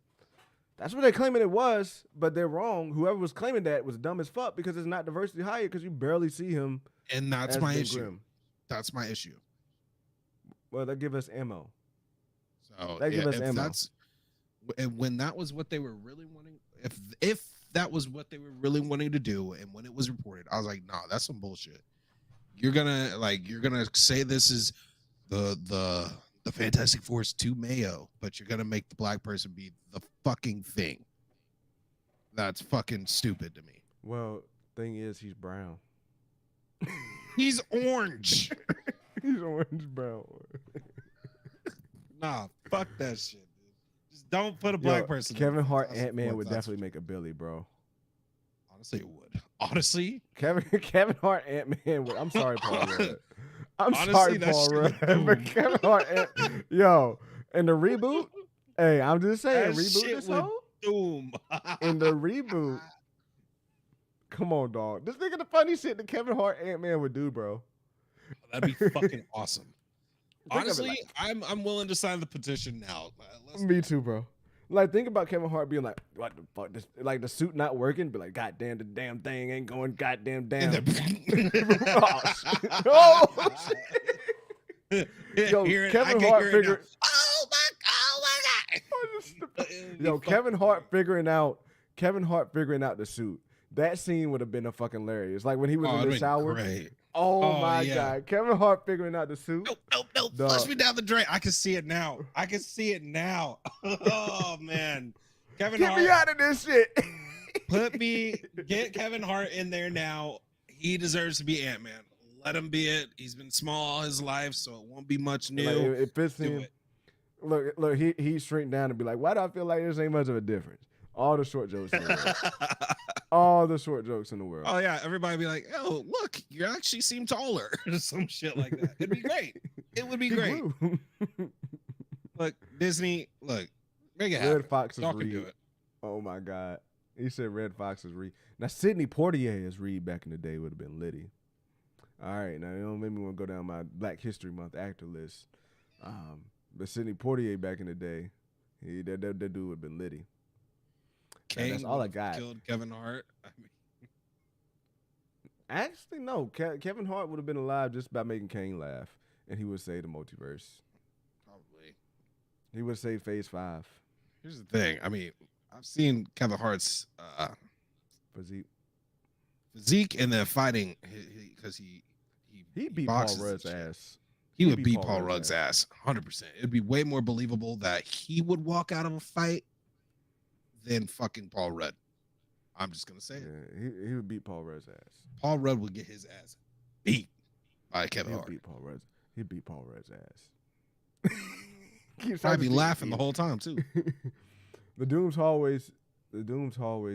That's what they're claiming it was, but they're wrong. Whoever was claiming that was dumb as fuck because it's not diversity hire because you barely see him. And that's as my Ben issue. Grimm. That's my issue. Well, they give us ammo. So They give us if ammo. that's when that was what they were really wanting, if that was what they were really wanting to do, and when it was reported, I was like, nah, that's some bullshit. You're gonna say this is the Fantastic Four's 2 Mayo, but you're gonna make the black person be the fucking thing. That's fucking stupid to me. Well, thing is, he's brown. He's orange. He's orange brown. Nah, fuck that shit, dude. Just don't put a black person. in Kevin the Hart Fantastic Ant-Man Four, would that's definitely what- make a Billy, bro. Honestly, it would. Honestly, Kevin Hart Ant-Man would. I'm sorry, Paul Rudd. I'm Honestly, sorry, that Paul shit Rudd. would But Kevin Hart, yo, in the reboot, hey, I'm just saying, That reboot shit this would- hoe. doom. In the reboot, come on, dog. Just think of the funny shit that Kevin Hart Ant-Man would do, bro. That'd be fucking awesome. Think of it Honestly, like- I'm willing to sign the petition now. Me too, bro. Like, think about Kevin Hart being like, "What the fuck?" This, like the suit not working, be like, "God damn, the damn thing ain't going. Goddamn, damn." And then- Oh, shit. Oh, shit. Yo, Hear it, I Kevin can Hart hear it now. figure. Oh my god! Yo, Kevin Hart figuring out the suit. That scene would have been a fucking hilarious. Like when he was in the shower. Great. Oh my God. Kevin Hart figuring out the suit. Nope. Flush me down the drain. I can see it now. Oh man. Kevin Get Hart. me out of this shit. Get Kevin Hart in there now. He deserves to be Ant-Man. Let him be it. He's been small all his life, so it won't be much new. Like, it fits him. Look, he shrink down and be like, why do I feel like there's ain't much of a difference? All the short jokes in the world. All the short jokes in the world. Oh yeah, everybody be like, oh look, you actually seem taller, or some shit like that. It'd be great. It would be great. Look, Disney, look, make it happen. Red Fox is Y'all can Reed. do it. Oh my God. He said Red Fox is Reed. Now Sidney Poitier as Reed back in the day would have been litty. All right, now you don't make me want to go down my Black History Month actor list. But Sidney Poitier back in the day, that dude would have been litty. That's all I got. Killed Kevin Hart. Actually, no. Kevin Hart would have been alive just by making Kane laugh, and he would say the multiverse. Probably. He would say Phase 5. Here's the thing. I mean, I've seen Kevin Hart's physique and then fighting because he beat Paul Rudd's ass. He would beat Paul Rudd's ass 100%. It'd be way more believable that he would walk out of a fight than fucking Paul Rudd. I'm just gonna say it. He would beat Paul Rudd's ass. Paul Rudd would get his ass beat by Kevin Hart. He'd beat Paul Rudd's ass. I'd be laughing the whole time too. The Doom's hallway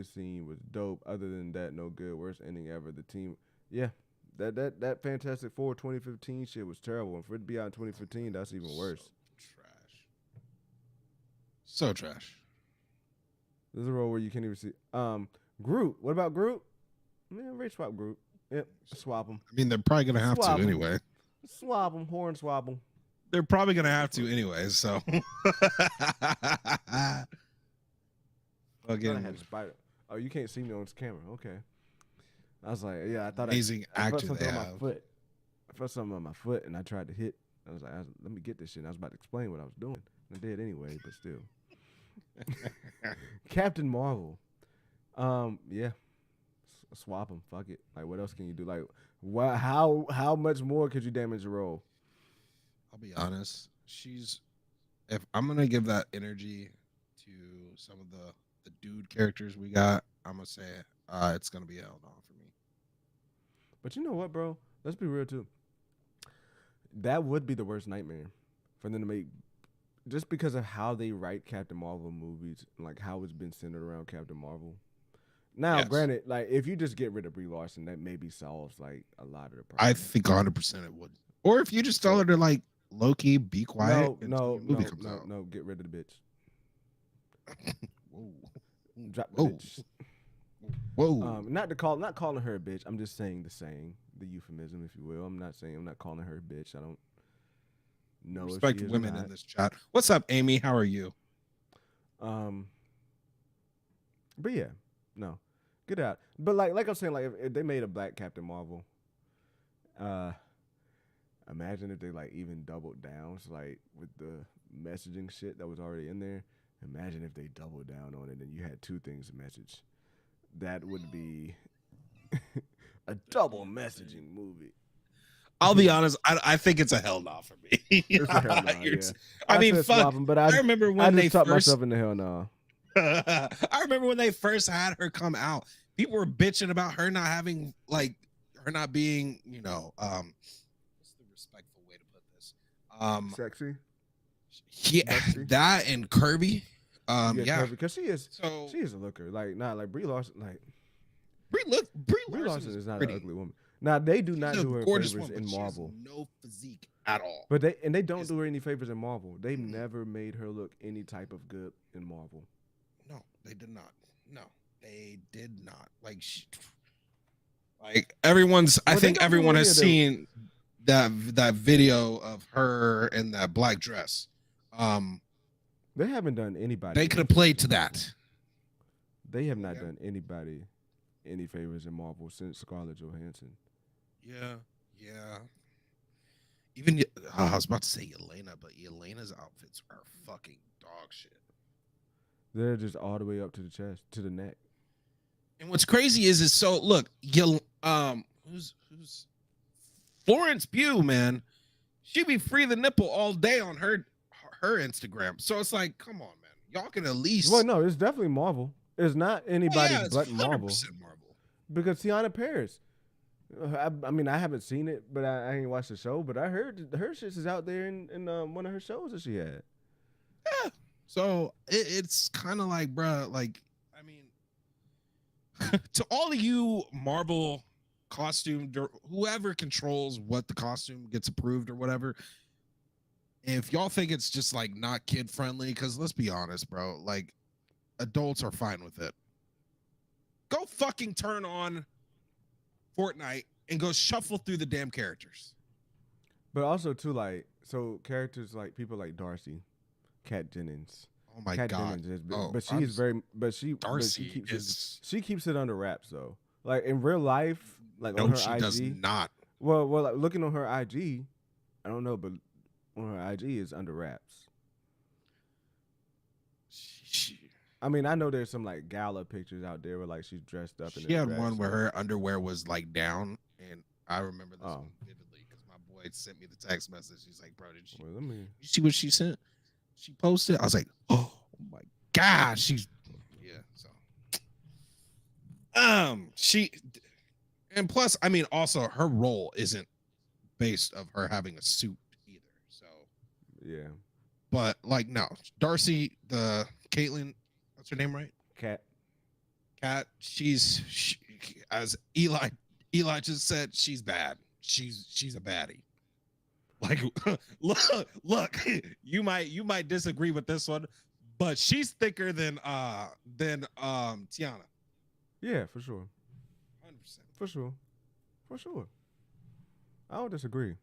scene was dope. Other than that, no good. Worst ending ever. The team, yeah, that Fantastic Four 2015 shit was terrible. And for it to be out in 2015, that's even worse. So trash. There's a role where you can't even see. Groot. What about Groot? Man, race swap Groot. Yep, swap him. I mean, they're probably gonna have to anyway. Swap him, horn swap him. They're probably gonna have to anyway. So. Again. I had a spider. Oh, you can't see me on this camera. Okay. I was like, yeah, I thought amazing actor I felt they something have. on my foot. I felt something on my foot, and I tried to hit. I was like, let me get this shit. And I was about to explain what I was doing. I did anyway, but still. Captain Marvel. Yeah. Swap him. Fuck it. Like, what else can you do? Like, how much more could you damage a role? I'll be honest. If I'm gonna give that energy to some of the dude characters we got, I'm gonna say it's gonna be held on for me. But you know what, bro? Let's be real too. That would be the worst nightmare for them to make, just because of how they write Captain Marvel movies, like how it's been centered around Captain Marvel. Now, granted, like if you just get rid of Brie Larson, that maybe solves like a lot of the problems. I think 100% it would. Or if you just tell her to like low-key be quiet. No, get rid of the bitch. Whoa. Drop the bitch. Whoa. Not calling her a bitch. I'm just saying the euphemism, if you will. I'm not calling her a bitch. I don't know. Respect women in this chat. What's up, Amy? How are you? But yeah, no, get out. But like I'm saying, like if they made a black Captain Marvel, imagine if they like even doubled down, so like with the messaging shit that was already in there. Imagine if they doubled down on it and you had two things to message. That would be a double messaging movie. I'll be honest. I think it's a hell no for me. It's a hell no, yeah. I mean, fuck. But I remember when they tucked first myself in the hell no. I remember when they first had her come out. People were bitching about her not having her not being, what's the respectful way to put this? Sexy. Yeah, that and Kirby. Yeah, because she is a looker. Like not like Brie Larson. Like Brie Larson is not an ugly woman. Now they do not do her favors in Marvel. No physique at all. But they don't do her any favors in Marvel. They never made her look any type of good in Marvel. No, they did not. No, they did not. Like I think everyone has seen that video of her in that black dress. They haven't done anybody. They could have played to that. They have not done anybody any favors in Marvel since Scarlett Johansson. Yeah. Even I was about to say Yelena, but Yelena's outfits are fucking dog shit. They're just all the way up to the chest, to the neck. And what's crazy is so look, who's Florence Pugh, man. She be free the nipple all day on her Instagram. So it's like, come on, man. Y'all can at least. Well, no, it's definitely Marvel. It's not anybody it's but 100% Marvel. Marvel. Because Tiana Paris. I mean, I haven't seen it, but I ain't watched the show. But I heard her shit is out there in one of her shows that she had. Yeah. So it's kind of like, bruh, like, I mean, to all of you Marvel costume, whoever controls what the costume gets approved or whatever, if y'all think it's just like not kid friendly, because let's be honest, bro, like adults are fine with it. Go fucking turn on Fortnite and go shuffle through the damn characters. But also too, like, so characters like people like Darcy, Kat Dennings. Oh my Kat god! Dennings but she is very, Darcy she keeps it under wraps though. Like in real life, like no, on her she IG, does not. Well, like, looking on her IG, I don't know, but on her IG is under wraps. I mean, I know there's some like gala pictures out there where like she's dressed up. She had one where her underwear was like down, and I remember this one vividly because my boy sent me the text message. He's like, "Bro, did you see what she sent? She posted." I was like, "Oh my god, she's yeah." So, she and plus, I mean, also her role isn't based of her having a suit either. So yeah, but like no, Darcy, the Caitlyn. What's her name, right? Kat. She, as Eli just said, she's bad. She's a baddie. Like, look, you might disagree with this one, but she's thicker than Tiana. Yeah, for sure. 100%. For sure. I don't disagree.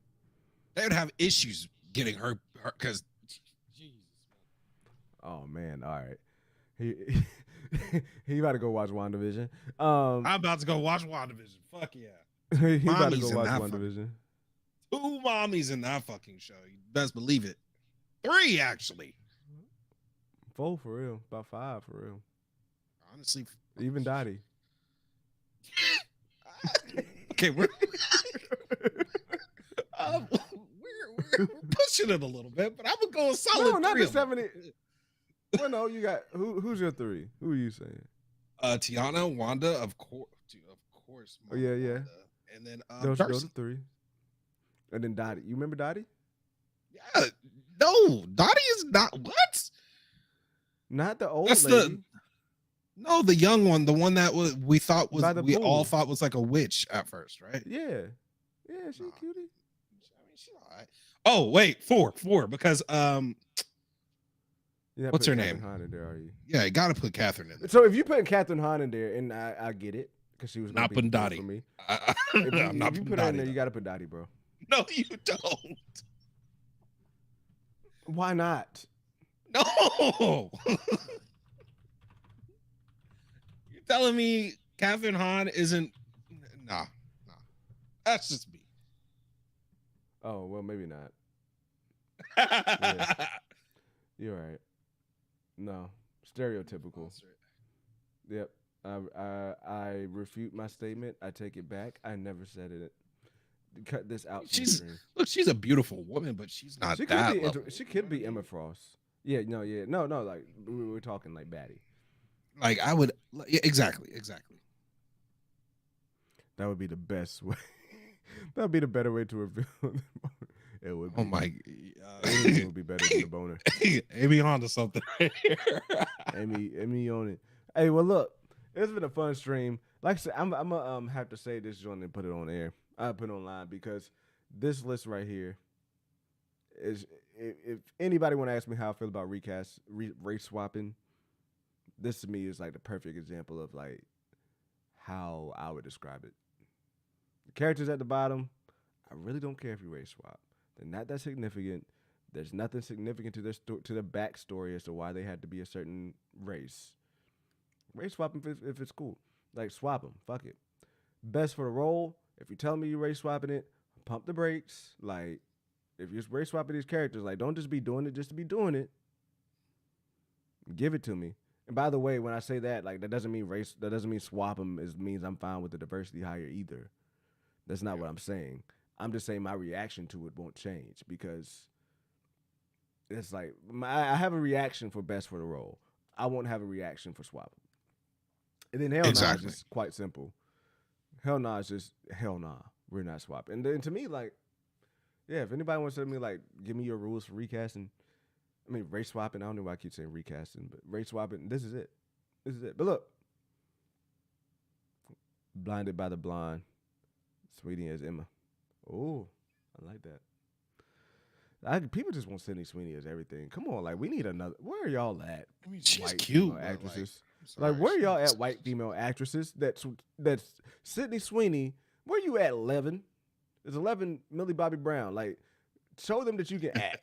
They would have issues getting her because. Jesus. Oh man! All right. He about to go watch WandaVision. I'm about to go watch WandaVision. Fuck yeah. He about to go watch WandaVision. 2 mommies in that fucking show. You best believe it. 3 actually. 4 for real. About 5 for real. Honestly. Even Dottie. Okay, we're pushing it a little bit, but I would go a solid. No, not the 70. Well, no, you got who's your 3? Who are you saying? Tiana, Wanda, of course. Oh yeah. Wanda. And then those are 3. And then Dottie. You remember Dottie? Yeah. No, Dottie is not what? Not the old lady. No, the young one, the one that we all thought was like a witch at first, right? Yeah. Yeah, she's a cutie. I mean, she's all right. Oh, wait, 4 because what's her name? Hahn in there, are you? Yeah, you gotta put Catherine in there. So if you put Catherine Hahn in there, and I get it, because she was not putting Dottie for me. I'm not if you put her in there, you gotta put Dottie, bro. No, you don't. Why not? No. You're telling me Catherine Hahn isn't? Nah. That's just me. Oh well, maybe not. Yeah. You're right. No, stereotypical. Yep. I refute my statement. I take it back. I never said it. Cut this out. She's a beautiful woman, but she's not that level. She could be Emma Frost. Yeah. No. Like we're talking like baddie. Like I would. Yeah, exactly. That would be the best way. That would be the better way to reveal. It would be. Oh my! It would be better than the boner. Amy on to something right here. Amy on it. Hey, well look, it's been a fun stream. Like I said, I'm gonna have to say this joint and put it on air. I put it online because this list right here is. If anybody want to ask me how I feel about race swapping, this to me is like the perfect example of like how I would describe it. The characters at the bottom, I really don't care if you race swap. They're not that significant. There's nothing significant to their backstory as to why they had to be a certain race. Race swap them if it's cool. Like, swap them. Fuck it. Best for the role, if you tell me you're race swapping it, pump the brakes. Like, if you're race swapping these characters, like, don't just be doing it just to be doing it. Give it to me. And by the way, when I say that, like that doesn't mean race. That doesn't mean swap them. It means I'm fine with the diversity hire either. That's not what I'm saying. I'm just saying my reaction to it won't change because it's like I have a reaction for best for the role. I won't have a reaction for swap. And then hell nah is just quite simple. Hell nah is just hell nah. We're not swapping. And then to me, like, yeah, if anybody wants to tell me like, give me your rules for recasting. I mean, race swapping. I don't know why I keep saying recasting, but race swapping. This is it. This is it. But look, blinded by the blonde, Sweetie as Emma. Oh, I like that. People just want Sydney Sweeney as everything. Come on, like we need another. Where are y'all at? I mean, she's cute. Actresses. Like where are y'all at? White female actresses. That's Sydney Sweeney. Where you at? 11. There's 11. Millie Bobby Brown. Like show them that you can act.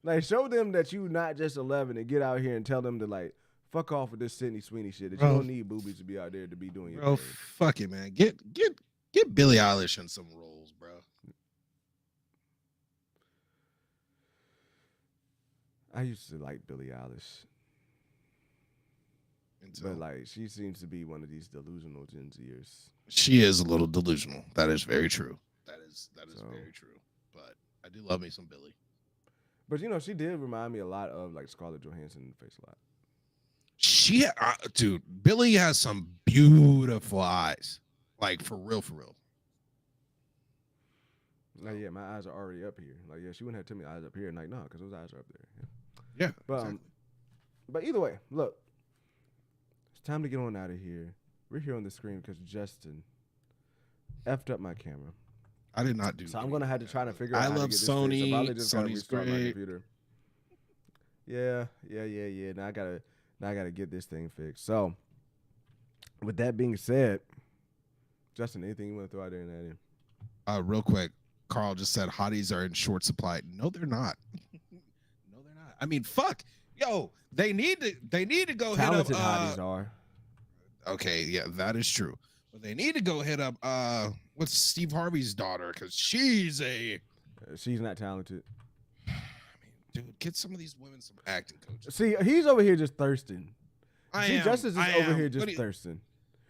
Like, show them that you not just 11 and get out here and tell them to, like, fuck off with this Sydney Sweeney shit. That you don't need boobies to be out there to be doing your thing. Fuck it, man. Get Billie Eilish in some roles, bro. I used to like Billie Eilish. But, like, she seems to be one of these delusional Gen Zers. She is a little delusional. That is very true. That is very true. But I do love me some Billie. But, you know, she did remind me a lot of, like, Scarlett Johansson in the face a lot. Dude, Billie has some beautiful eyes. Like, for real, for real. Like, yeah, my eyes are already up here. Like, yeah, she wouldn't have to tell me eyes up here. And, like, no, because those eyes are up there. Yeah. But, exactly. But either way, look. It's time to get on out of here. We're here on the screen because Justin effed up my camera. I did not do. So I'm gonna have to try to figure out. I love Sony. So probably just Sony's gotta restart my great. computer. Yeah. Now I gotta get this thing fixed. So, with that being said, Justin, anything you want to throw out there in that end? Real quick, Carl just said hotties are in short supply. No, they're not. No, they're not. I mean, fuck, yo, they need to go Talented hit up. Hotties are. Okay, yeah, that is true. But they need to go hit up what's Steve Harvey's daughter, because she's not talented. I mean, dude, get some of these women some acting coaches. See, he's over here just thirsting. Justin's over here just thirsting.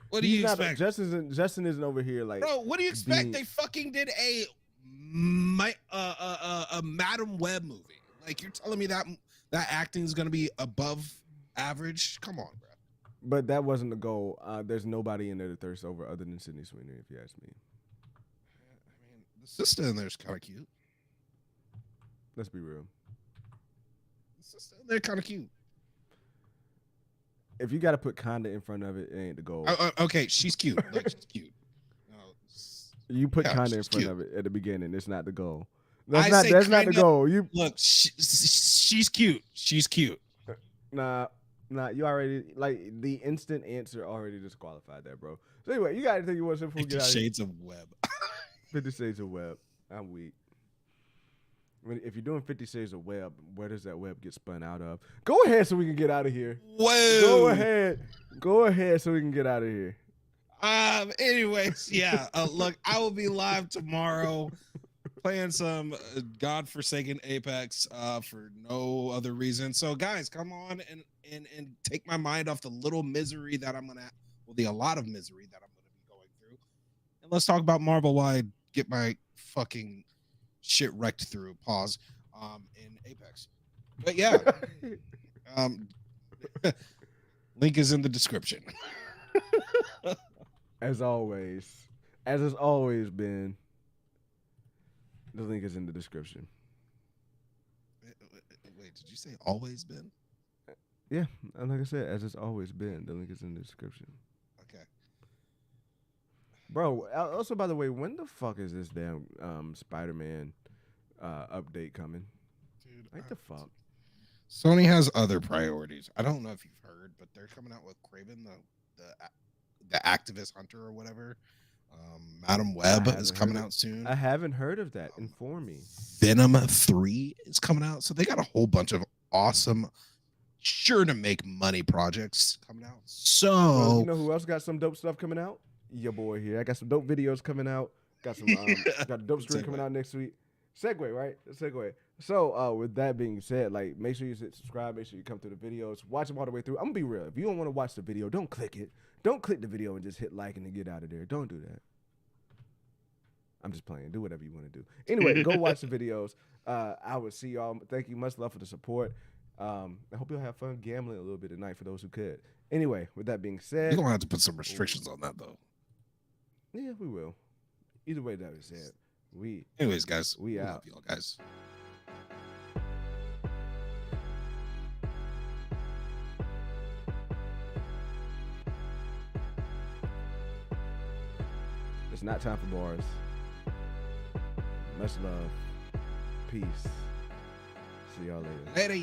What do you expect? Justin isn't over here like. Bro, what do you expect? They fucking did a Madam Web movie. Like, you're telling me that acting is gonna be above average? Come on, bro. But that wasn't the goal. There's nobody in there to thirst over other than Sydney Sweeney, if you ask me. I mean, the sister in there's kind of cute. Let's be real. The sister in there kind of cute. If you got to put kinda in front of it, it ain't the goal. Okay, she's cute. Like, she's cute. You put kinda in front of it at the beginning. It's not the goal. That's not the goal. Look, she's cute. She's cute. Nah, you already, like, the instant answer already disqualified that, bro. So anyway, you got anything you want to say before we get out of here? 50 Shades of Web. 50 Shades of Web. I'm weak. If you're doing 50 Shades of Web, where does that web get spun out of? Go ahead so we can get out of here. Whoa. Go ahead so we can get out of here. Anyways, yeah. Look, I will be live tomorrow playing some godforsaken Apex for no other reason. So guys, come on and take my mind off the little misery that a lot of misery that I'm gonna be going through. And let's talk about Marvel while I get my fucking shit wrecked through. Pause. In Apex. But yeah. Link is in the description. As always. As it's always been. The link is in the description. Wait, did you say always been? Yeah, and like I said, as it's always been, the link is in the description. Okay. Bro, also, by the way, when the fuck is this damn Spiderman update coming? Dude, like the fuck? Sony has other priorities. I don't know if you've heard, but they're coming out with Kraven, the activist hunter or whatever. Madam Web is coming out soon. I haven't heard of that. Inform me. Venom 3 is coming out. So they got a whole bunch of awesome, sure to make money projects coming out. So well, you know who else got some dope stuff coming out? Your boy here. I got some dope videos coming out. Got some got a dope stream coming out next week. Segue, right? Segue. So with that being said, like make sure you subscribe, make sure you come through the videos, watch them all the way through. I'm gonna be real. If you don't want to watch the video, don't click it. Don't click the video and just hit like and then get out of there. Don't do that. I'm just playing. Do whatever you want to do. Anyway, go watch the videos. I will see y'all. Thank you. Much love for the support. I hope you'll have fun gambling a little bit tonight for those who could. Anyway, with that being said, You're gonna have to put some restrictions on that though. Yeah, we will. Either way that is said, anyways, guys, we out. Love y'all guys. It's not time for bars. Much love. Peace. See y'all later. Later.